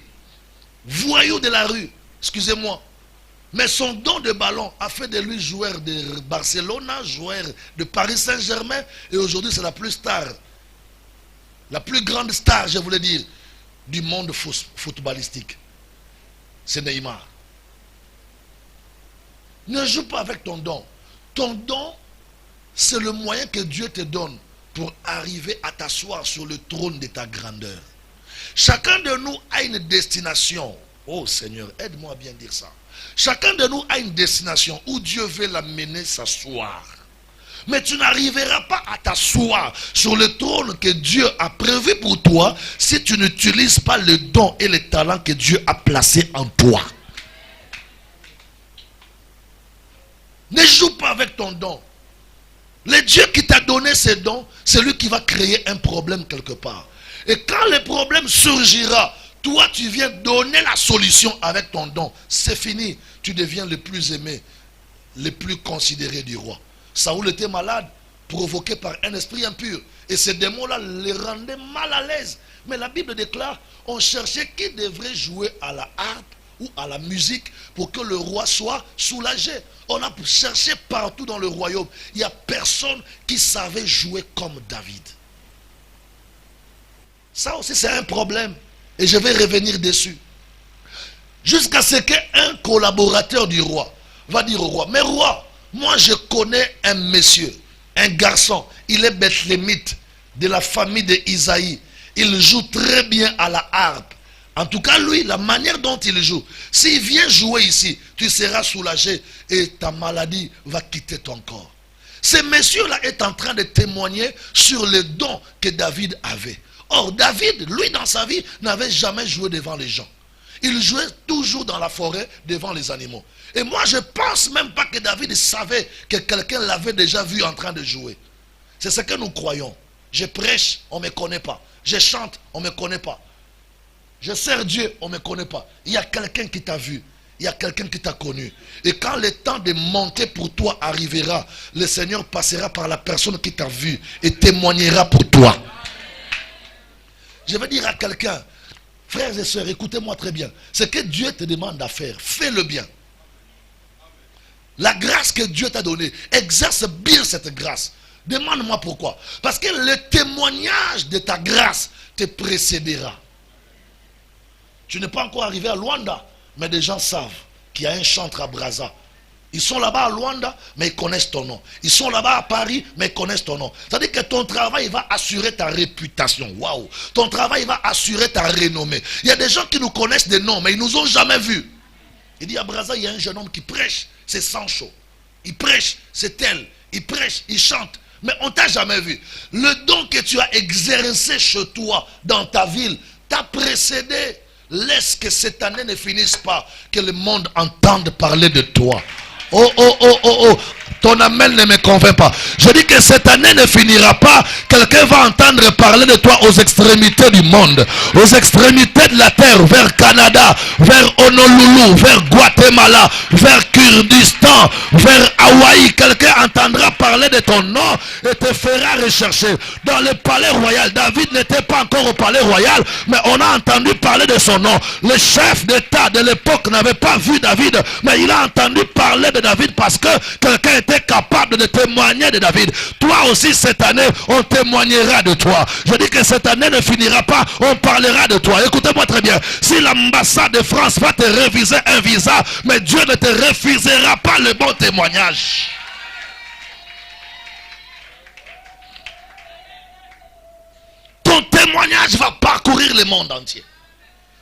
voyou de la rue, excusez-moi, mais son don de ballon a fait de lui joueur de Barcelone, joueur de Paris Saint-Germain, et aujourd'hui c'est la plus star, la plus grande star, je voulais dire, du monde footballistique. C'est Neymar. Ne joue pas avec ton don. Ton don, c'est le moyen que Dieu te donne pour arriver à t'asseoir sur le trône de ta grandeur. Chacun de nous a une destination. Oh Seigneur, aide-moi à bien dire ça. Chacun de nous a une destination où Dieu veut l'amener s'asseoir. Mais tu n'arriveras pas à t'asseoir sur le trône que Dieu a prévu pour toi si tu n'utilises pas le don et le talent que Dieu a placé en toi. Ne joue pas avec ton don. Le Dieu qui t'a donné ces dons, c'est lui qui va créer un problème quelque part. Et quand le problème surgira, toi tu viens donner la solution avec ton don. C'est fini. Tu deviens le plus aimé, le plus considéré du roi. Saoul était malade, provoqué par un esprit impur. Et ces démons-là les rendaient mal à l'aise. Mais la Bible déclare, on cherchait qui devrait jouer à la harpe ou à la musique pour que le roi soit soulagé. On a cherché partout dans le royaume. Il n'y a personne qui savait jouer comme David. Ça aussi c'est un problème. Et je vais revenir dessus. Jusqu'à ce qu'un collaborateur du roi va dire au roi, mais roi, moi je connais un monsieur, un garçon, il est bethlémite de la famille d'Isaïe. Il joue très bien à la harpe. En tout cas, lui, la manière dont il joue, s'il vient jouer ici, tu seras soulagé et ta maladie va quitter ton corps. Ce monsieur-là est en train de témoigner sur le don que David avait. Or, David, lui, dans sa vie, n'avait jamais joué devant les gens. Il jouait toujours dans la forêt devant les animaux. Et moi, je ne pense même pas que David savait que quelqu'un l'avait déjà vu en train de jouer. C'est ce que nous croyons. Je prêche, on ne me connaît pas. Je chante, on ne me connaît pas. Je sers Dieu, on ne me connaît pas. Il y a quelqu'un qui t'a vu. Il y a quelqu'un qui t'a connu. Et quand le temps de monter pour toi arrivera, le Seigneur passera par la personne qui t'a vu et témoignera pour toi. Je vais dire à quelqu'un, frères et sœurs, écoutez-moi très bien. Ce que Dieu te demande à faire, fais-le bien. La grâce que Dieu t'a donnée, exerce bien cette grâce. Demande-moi pourquoi. Parce que le témoignage de ta grâce te précédera. Tu n'es pas encore arrivé à Luanda, mais des gens savent qu'il y a un chantre à Brazza. Ils sont là-bas à Luanda, mais ils connaissent ton nom. Ils sont là-bas à Paris, mais ils connaissent ton nom. C'est-à-dire que ton travail va assurer ta réputation. Waouh! Ton travail va assurer ta renommée. Il y a des gens qui nous connaissent des noms, mais ils ne nous ont jamais vus. Il dit à Brazza, il y a un jeune homme qui prêche, c'est Sancho. Il prêche, c'est tel. Il prêche, il chante. Mais on ne t'a jamais vu. Le don que tu as exercé chez toi, dans ta ville, t'a précédé. Laisse que cette année ne finisse pas, que le monde entende parler de toi. Oh, oh, oh, oh, oh. Ton amen ne me convainc pas. Je dis que cette année ne finira pas. Quelqu'un va entendre parler de toi aux extrémités du monde, aux extrémités de la terre, vers Canada, vers Honolulu, vers Guatemala, vers Kurdistan, vers Hawaï. Quelqu'un entendra parler de ton nom et te fera rechercher. Dans le palais royal, David n'était pas encore au palais royal, mais on a entendu parler de son nom. Le chef d'État de l'époque n'avait pas vu David, mais il a entendu parler de David parce que quelqu'un était capable de témoigner de David. Toi aussi cette année, on témoignera de toi. Je dis que cette année ne finira pas, on parlera de toi. Écoutez-moi très bien. Si l'ambassade de France va te refuser un visa, mais Dieu ne te refusera pas le bon témoignage. Ton témoignage va parcourir le monde entier.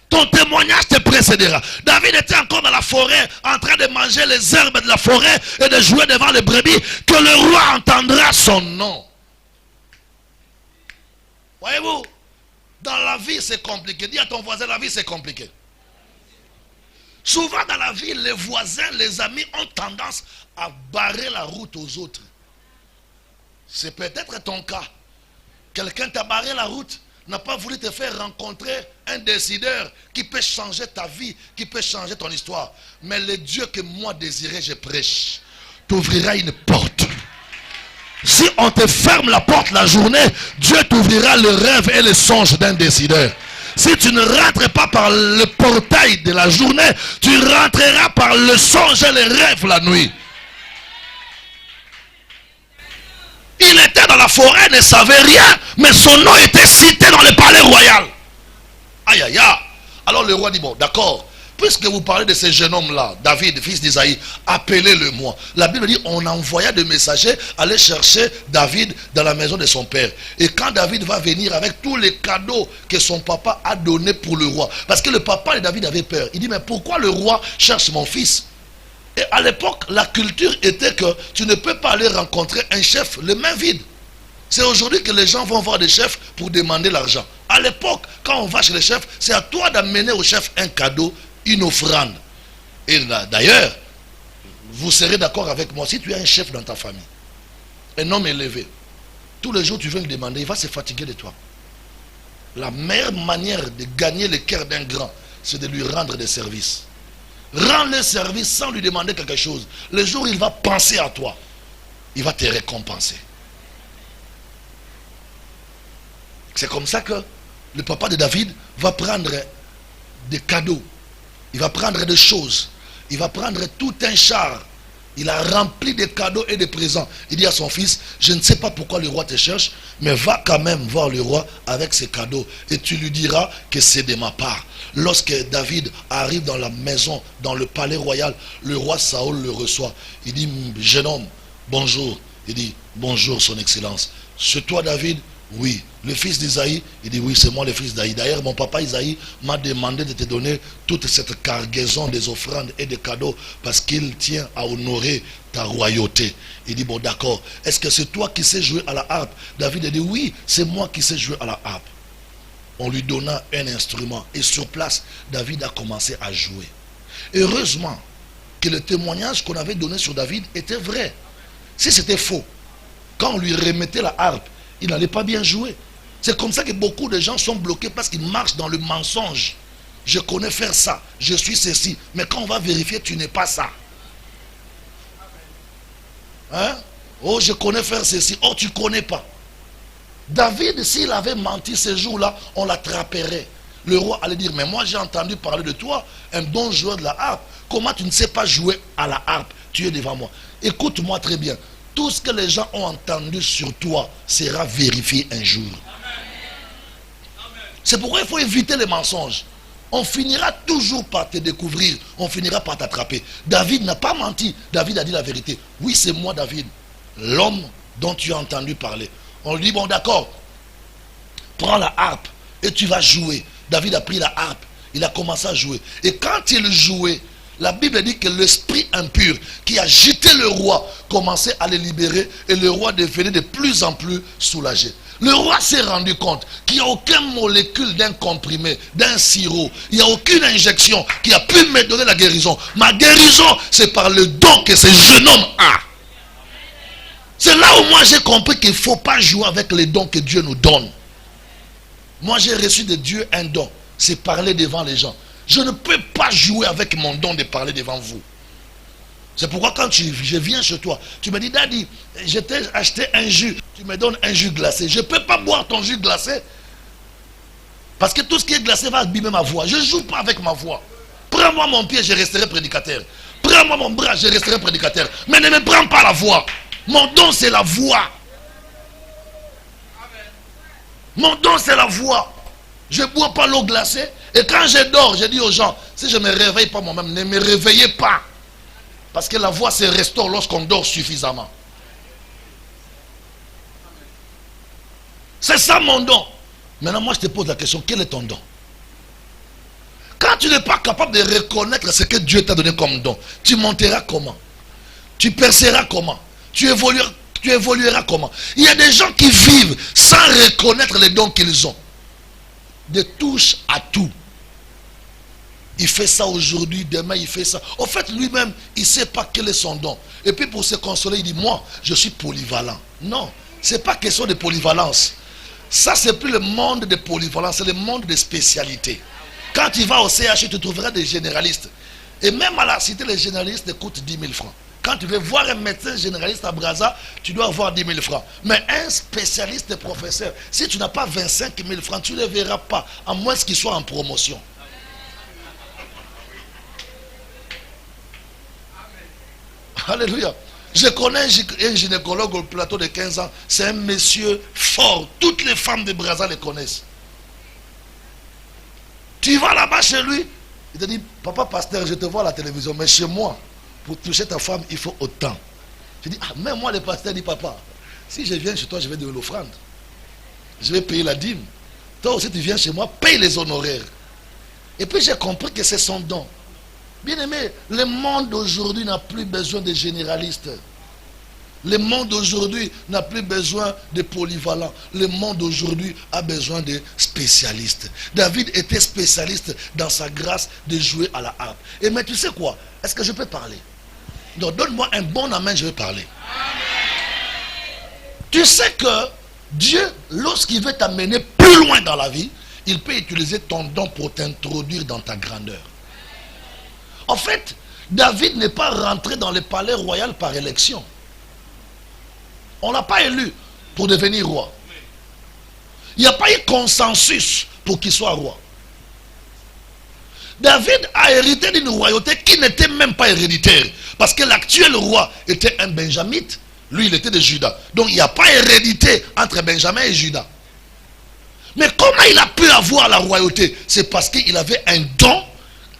Ton témoignage te précédera. David était encore dans la forêt en train de manger les herbes de la forêt et de jouer devant les brebis, que le roi entendra son nom. Voyez-vous, dans la vie c'est compliqué. Dis à ton voisin, la vie c'est compliqué. Souvent dans la vie, les voisins, les amis ont tendance à barrer la route aux autres. C'est peut-être ton cas. Quelqu'un t'a barré la route, n'a pas voulu te faire rencontrer un décideur qui peut changer ta vie, qui peut changer ton histoire. Mais le Dieu que moi désirais, je prêche, t'ouvrira une porte. Si on te ferme la porte la journée, Dieu t'ouvrira le rêve et le songe d'un décideur. Si tu ne rentres pas par le portail de la journée, tu rentreras par le songe et le rêve la nuit. Il était dans la forêt, ne savait rien, mais son nom était cité dans le palais royal. Aïe, aïe, aïe. Alors le roi dit, bon, d'accord, puisque vous parlez de ce jeune homme-là, David, fils d'Isaïe, appelez-le moi. La Bible dit, on envoya des messagers aller chercher David dans la maison de son père. Et quand David va venir avec tous les cadeaux que son papa a donnés pour le roi, parce que le papa de David avait peur. Il dit, mais pourquoi le roi cherche mon fils? Et à l'époque, la culture était que tu ne peux pas aller rencontrer un chef les mains vides. C'est aujourd'hui que les gens vont voir des chefs pour demander l'argent. À l'époque, quand on va chez les chefs, c'est à toi d'amener au chef un cadeau, une offrande. Et d'ailleurs, vous serez d'accord avec moi, si tu es un chef dans ta famille, un homme élevé, tous les jours tu viens le demander, il va se fatiguer de toi. La meilleure manière de gagner le cœur d'un grand, c'est de lui rendre des services. Rends le service sans lui demander quelque chose. Le jour où il va penser à toi, il va te récompenser. C'est comme ça que le papa de David va prendre des cadeaux. Il va prendre des choses. Il va prendre tout un char. Il a rempli de cadeaux et de présents. Il dit à son fils, je ne sais pas pourquoi le roi te cherche, mais va quand même voir le roi avec ses cadeaux. Et tu lui diras que c'est de ma part. Lorsque David arrive dans la maison, dans le palais royal, le roi Saül le reçoit. Il dit, jeune homme, bonjour. Il dit, bonjour son excellence. C'est toi David? Oui. Le fils d'Isaïe? Il dit, oui, c'est moi le fils d'Isaïe. D'ailleurs, mon papa Isaïe m'a demandé de te donner toute cette cargaison des offrandes et des cadeaux parce qu'il tient à honorer ta royauté. Il dit, bon d'accord, est-ce que c'est toi qui sais jouer à la harpe? David a dit, oui, c'est moi qui sais jouer à la harpe. On lui donna un instrument et sur place, David a commencé à jouer. Heureusement que le témoignage qu'on avait donné sur David était vrai. Si c'était faux, quand on lui remettait la harpe, il n'allait pas bien jouer. C'est comme ça que beaucoup de gens sont bloqués parce qu'ils marchent dans le mensonge. Je connais faire ça, je suis ceci. Mais quand on va vérifier, tu n'es pas ça. Hein? Oh, je connais faire ceci. Oh, tu ne connais pas. David, s'il avait menti ce jour-là, on l'attraperait. Le roi allait dire, mais moi j'ai entendu parler de toi, un bon joueur de la harpe. Comment tu ne sais pas jouer à la harpe? Tu es devant moi. Écoute-moi très bien. Tout ce que les gens ont entendu sur toi sera vérifié un jour. C'est pourquoi il faut éviter les mensonges. On finira toujours par te découvrir. On finira par t'attraper. David n'a pas menti. David a dit la vérité. Oui, c'est moi David, l'homme dont tu as entendu parler. On lui dit, bon d'accord, prends la harpe et tu vas jouer. David a pris la harpe. Il a commencé à jouer. Et quand il jouait, la Bible dit que l'esprit impur qui a agité le roi commençait à le libérer et le roi devenait de plus en plus soulagé. Le roi s'est rendu compte qu'il n'y a aucune molécule d'un comprimé, d'un sirop, il n'y a aucune injection qui a pu me donner la guérison. Ma guérison, c'est par le don que ce jeune homme a. C'est là où moi j'ai compris qu'il ne faut pas jouer avec les dons que Dieu nous donne. Moi j'ai reçu de Dieu un don, c'est parler devant les gens. Je ne peux pas jouer avec mon don de parler devant vous. C'est pourquoi quand je viens chez toi, tu me dis, Daddy, je t'ai acheté un jus, tu me donnes un jus glacé. Je ne peux pas boire ton jus glacé. Parce que tout ce qui est glacé va abîmer ma voix. Je ne joue pas avec ma voix. Prends-moi mon pied, je resterai prédicateur. Prends-moi mon bras, je resterai prédicateur. Mais ne me prends pas la voix. Mon don, c'est la voix. Mon don, c'est la voix. Je ne bois pas l'eau glacée. Et quand je dors, je dis aux gens, si je ne me réveille pas moi-même, ne me réveillez pas. Parce que la voix se restaure lorsqu'on dort suffisamment. C'est ça mon don. Maintenant, moi, je te pose la question, quel est ton don? Quand tu n'es pas capable de reconnaître ce que Dieu t'a donné comme don, tu monteras comment? Tu perceras comment? Tu évolueras comment? Il y a des gens qui vivent sans reconnaître les dons qu'ils ont. De touche à tout. Il fait ça aujourd'hui, demain il fait ça. Au fait, lui-même, il ne sait pas quel est son don. Et puis pour se consoler, il dit, moi, je suis polyvalent. Non, ce n'est pas question de polyvalence. Ça, c'est plus le monde de polyvalence, c'est le monde de spécialité. Quand tu vas au CHU, tu trouveras des généralistes. Et même à la cité, les généralistes coûtent 10 000 francs. Quand tu veux voir un médecin généraliste à Brazza, tu dois avoir 10 000 francs. Mais un spécialiste professeur, si tu n'as pas 25 000 francs, tu ne le verras pas, à moins qu'il soit en promotion. Alléluia. Je connais un gynécologue au plateau de 15 ans. C'est un monsieur fort. Toutes les femmes de Brazza le connaissent. Tu vas là-bas chez lui. Il te dit, papa pasteur, je te vois à la télévision. Mais chez moi, pour toucher ta femme, il faut autant. Je dis, ah, même moi le pasteur dit, papa, si je viens chez toi, je vais donner l'offrande. Je vais payer la dîme. Toi aussi, tu viens chez moi, paye les honoraires. Et puis j'ai compris que c'est son don. Bien aimé, le monde d'aujourd'hui n'a plus besoin de généralistes. Le monde d'aujourd'hui n'a plus besoin de polyvalents. Le monde d'aujourd'hui a besoin de spécialistes. David était spécialiste dans sa grâce de jouer à la harpe. Et mais tu sais quoi? Est-ce que je peux parler? Donc donne-moi un bon amen, je vais parler. Tu sais que Dieu, lorsqu'il veut t'amener plus loin dans la vie, il peut utiliser ton don pour t'introduire dans ta grandeur. En fait, David n'est pas rentré dans le palais royal par élection. On l'a pas élu pour devenir roi. Il n'y a pas eu consensus pour qu'il soit roi. David a hérité d'une royauté qui n'était même pas héréditaire. Parce que l'actuel roi était un benjamite. Lui, il était de Juda. Donc, il n'y a pas hérédité entre Benjamin et Juda. Mais comment il a pu avoir la royauté? C'est parce qu'il avait un don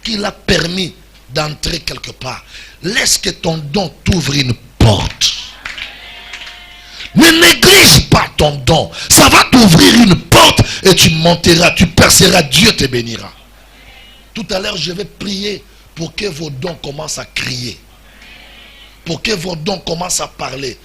qui l'a permis d'entrer quelque part. Laisse que ton don t'ouvre une porte. Ne néglige pas ton don. Ça va t'ouvrir une porte et tu monteras, tu perceras, Dieu te bénira. Tout à l'heure, je vais prier pour que vos dons commencent à crier. Pour que vos dons commencent à parler.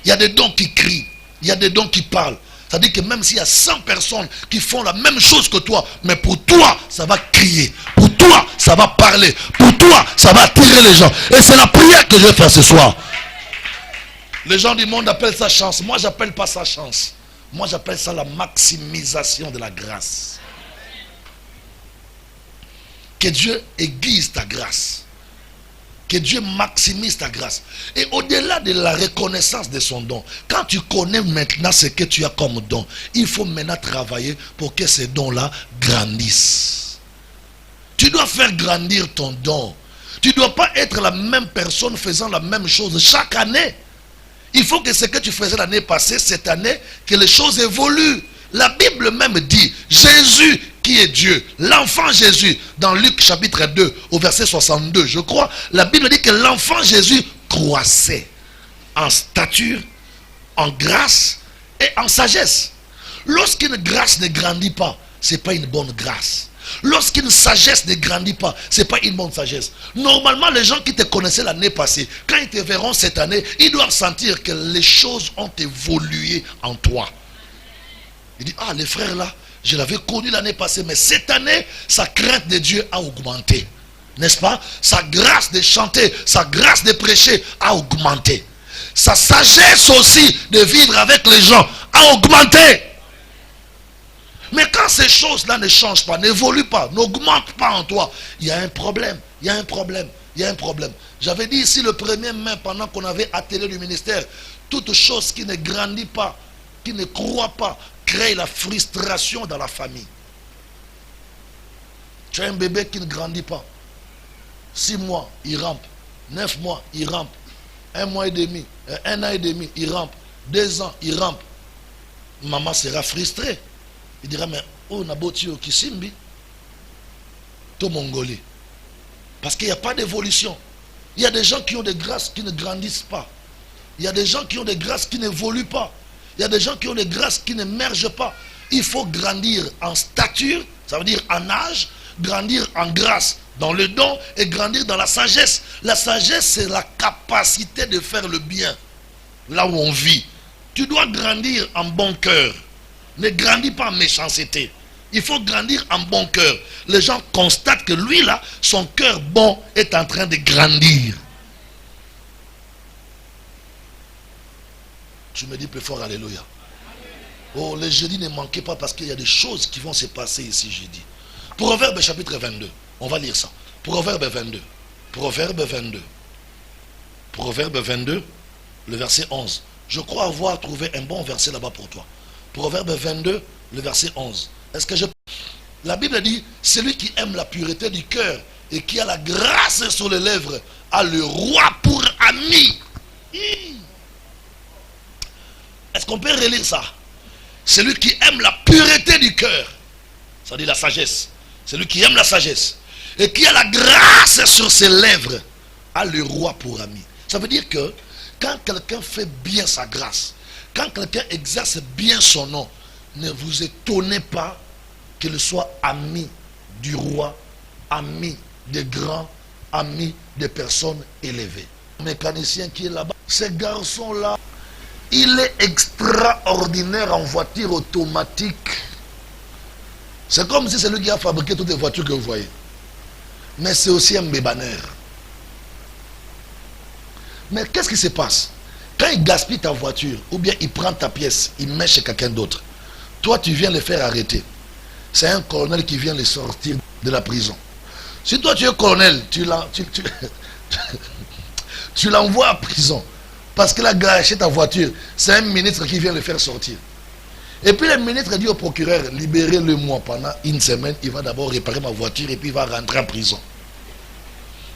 Il y a des dons qui crient. Il y a des dons qui parlent. C'est-à-dire que même s'il y a 100 personnes qui font la même chose que toi, mais pour toi, ça va crier. Pour toi, ça va parler. Pour toi, ça va attirer les gens. Et c'est la prière que je vais faire ce soir. Les gens du monde appellent ça chance. Moi, je n'appelle pas ça chance. Moi, j'appelle ça la maximisation de la grâce. Que Dieu aiguise ta grâce. Que Dieu maximise ta grâce. Et au-delà de la reconnaissance de son don, quand tu connais maintenant ce que tu as comme don, il faut maintenant travailler pour que ces dons-là grandissent. Tu dois faire grandir ton don. Tu ne dois pas être la même personne faisant la même chose chaque année. Il faut que ce que tu faisais l'année passée, cette année, que les choses évoluent. La Bible même dit, Jésus qui est Dieu, l'enfant Jésus, dans Luc chapitre 2, au verset 62, je crois, la Bible dit que l'enfant Jésus croissait en stature, en grâce et en sagesse. Lorsqu'une grâce ne grandit pas, ce n'est pas une bonne grâce. Lorsqu'une sagesse ne grandit pas, ce n'est pas une bonne sagesse. Normalement, les gens qui te connaissaient l'année passée, quand ils te verront cette année, ils doivent sentir que les choses ont évolué en toi. Il dit, ah, les frères là, je l'avais connu l'année passée, mais cette année, sa crainte de Dieu a augmenté. N'est-ce pas? Sa grâce de chanter, sa grâce de prêcher a augmenté. Sa sagesse aussi de vivre avec les gens a augmenté. Mais quand ces choses-là ne changent pas, n'évoluent pas, n'augmentent pas en toi, il y a un problème, il y a un problème, il y a un problème. J'avais dit ici le 1er mai, pendant qu'on avait attelé le ministère, toute chose qui ne grandit pas, qui ne croit pas, crée la frustration dans la famille. Tu as un bébé qui ne grandit pas. 6 mois, il rampe. 9 mois, il rampe. 1 mois et demi, 1 an et demi, il rampe. 2 ans, il rampe. Maman sera frustrée. Il dira, mais oh, Naboti au Kisimbi, to Mongolie. Parce qu'il n'y a pas d'évolution. Il y a des gens qui ont des grâces qui ne grandissent pas. Il y a des gens qui ont des grâces qui n'évoluent pas. Il y a des gens qui ont des grâces qui n'émergent pas. Il faut grandir en stature, ça veut dire en âge, grandir en grâce dans le don et grandir dans la sagesse. La sagesse, c'est la capacité de faire le bien là où on vit. Tu dois grandir en bon cœur. Ne grandis pas en méchanceté. Il faut grandir en bon cœur. Les gens constatent que lui là, son cœur bon est en train de grandir. Tu me dis plus fort, alléluia. Oh, les jeudis ne manquez pas parce qu'il y a des choses qui vont se passer ici jeudi. Proverbe chapitre 22. On va lire ça. Proverbe 22. Proverbe 22. Proverbe 22, le verset 11. Je crois avoir trouvé un bon verset là-bas pour toi. Proverbe 22, le verset 11. Est-ce que je... La Bible dit, celui qui aime la pureté du cœur et qui a la grâce sur les lèvres a le roi pour ami. Est-ce qu'on peut relire ça? Celui qui aime la pureté du cœur, ça dit la sagesse. Celui qui aime la sagesse et qui a la grâce sur ses lèvres a le roi pour ami. Ça veut dire que quand quelqu'un fait bien sa grâce, quand quelqu'un exerce bien son nom, ne vous étonnez pas qu'il soit ami du roi, ami des grands, ami des personnes élevées. Le mécanicien qui est là-bas, ce garçon-là, il est extraordinaire en voiture automatique. C'est comme si c'est lui qui a fabriqué toutes les voitures que vous voyez. Mais c'est aussi un bébaneur. Mais qu'est-ce qui se passe? Quand il gaspille ta voiture, ou bien il prend ta pièce, il met chez quelqu'un d'autre, toi tu viens le faire arrêter. C'est un colonel qui vient le sortir de la prison. Si toi tu es colonel, tu l'envoies à prison parce qu'il a gâché ta voiture. C'est un ministre qui vient le faire sortir. Et puis le ministre dit au procureur, libérez-le-moi pendant une semaine, il va d'abord réparer ma voiture et puis il va rentrer en prison.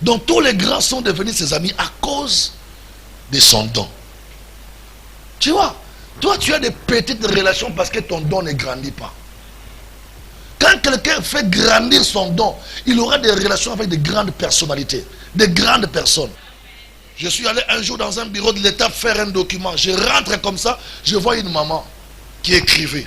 Donc tous les grands sont devenus ses amis à cause de son don. Tu vois, toi tu as des petites relations parce que ton don ne grandit pas. Quand quelqu'un fait grandir son don, il aura des relations avec de grandes personnalités, de grandes personnes. Je suis allé un jour dans un bureau de l'État faire un document. Je rentre comme ça, je vois une maman qui écrivait.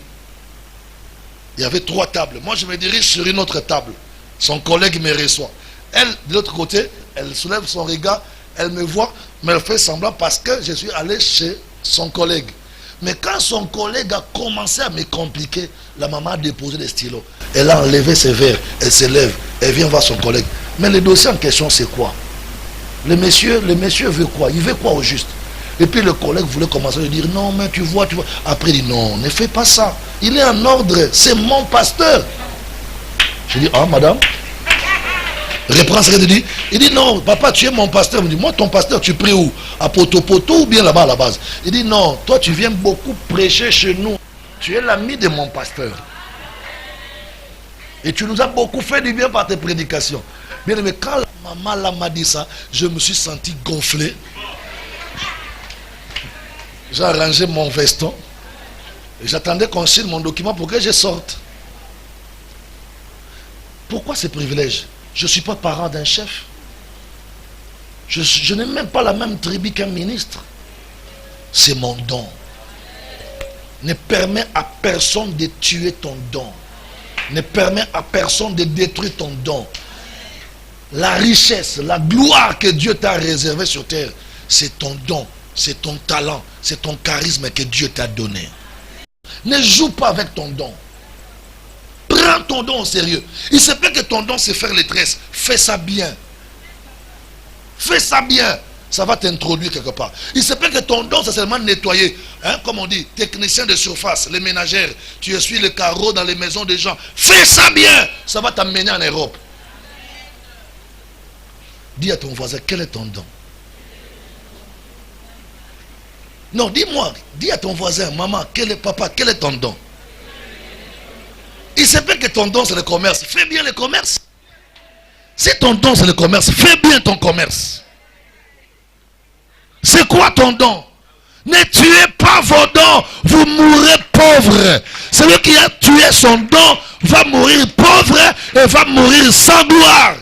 Il y avait 3 tables. Moi, je me dirige sur une autre table. Son collègue me reçoit. Elle, de l'autre côté, elle soulève son regard, elle me voit, mais elle fait semblant parce que je suis allé chez son collègue. Mais quand son collègue a commencé à me compliquer, la maman a déposé des stylos. Elle a enlevé ses verres, elle se lève, elle vient voir son collègue. Mais le dossier en question, c'est quoi? Le monsieur veut quoi? Il veut quoi au juste? Et puis le collègue voulait commencer à lui dire, non, mais tu vois. Après il dit, non, ne fais pas ça. Il est en ordre, c'est mon pasteur. Je dis, ah madame, reprends ce qu'il dit. Il dit, non, papa, tu es mon pasteur. Il me dit, moi ton pasteur, tu pries où? À Poto ou bien là-bas à la base? Il dit, non, toi tu viens beaucoup prêcher chez nous. Tu es l'ami de mon pasteur. Et tu nous as beaucoup fait du bien par tes prédications. Bien aimé, quand la maman là m'a dit ça, je me suis senti gonflé. J'ai arrangé mon veston. J'attendais qu'on signe mon document pour que je sorte. Pourquoi ce privilège? Je ne suis pas parent d'un chef. Je n'ai même pas la même tribu qu'un ministre. C'est mon don. Ne permets à personne de tuer ton don. Ne permets à personne de détruire ton don. La richesse, la gloire que Dieu t'a réservée sur terre, c'est ton don, c'est ton talent, c'est ton charisme que Dieu t'a donné. Ne joue pas avec ton don. Prends ton don au sérieux. Il se peut que ton don c'est faire les tresses. Fais ça bien. Fais ça bien. Ça va t'introduire quelque part. Il se peut que ton don c'est seulement nettoyer. Hein, comme on dit, technicien de surface, les ménagères. Tu essuies les carreaux dans les maisons des gens. Fais ça bien. Ça va t'amener en Europe. Dis à ton voisin, quel est ton don? Non, dis-moi, dis à ton voisin, maman, papa, quel est ton don? Il se peut que ton don c'est le commerce. Fais bien le commerce. Si ton don c'est le commerce, fais bien ton commerce. C'est quoi ton don? Ne tuez pas vos dons, vous mourrez pauvre. Celui qui a tué son don va mourir pauvre et va mourir sans gloire.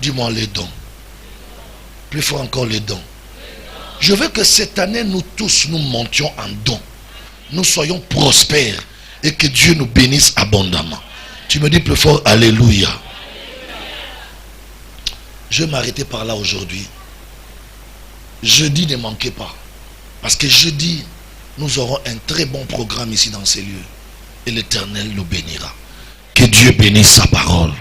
Dis-moi les dons. Plus fort encore les dons. Je veux que cette année, nous tous, nous montions en dons. Nous soyons prospères et que Dieu nous bénisse abondamment. Tu me dis plus fort, alléluia. Je vais m'arrêter par là aujourd'hui. Jeudi, ne manquez pas. Parce que jeudi, nous aurons un très bon programme ici dans ces lieux. Et l'Éternel nous bénira. Que Dieu bénisse sa parole.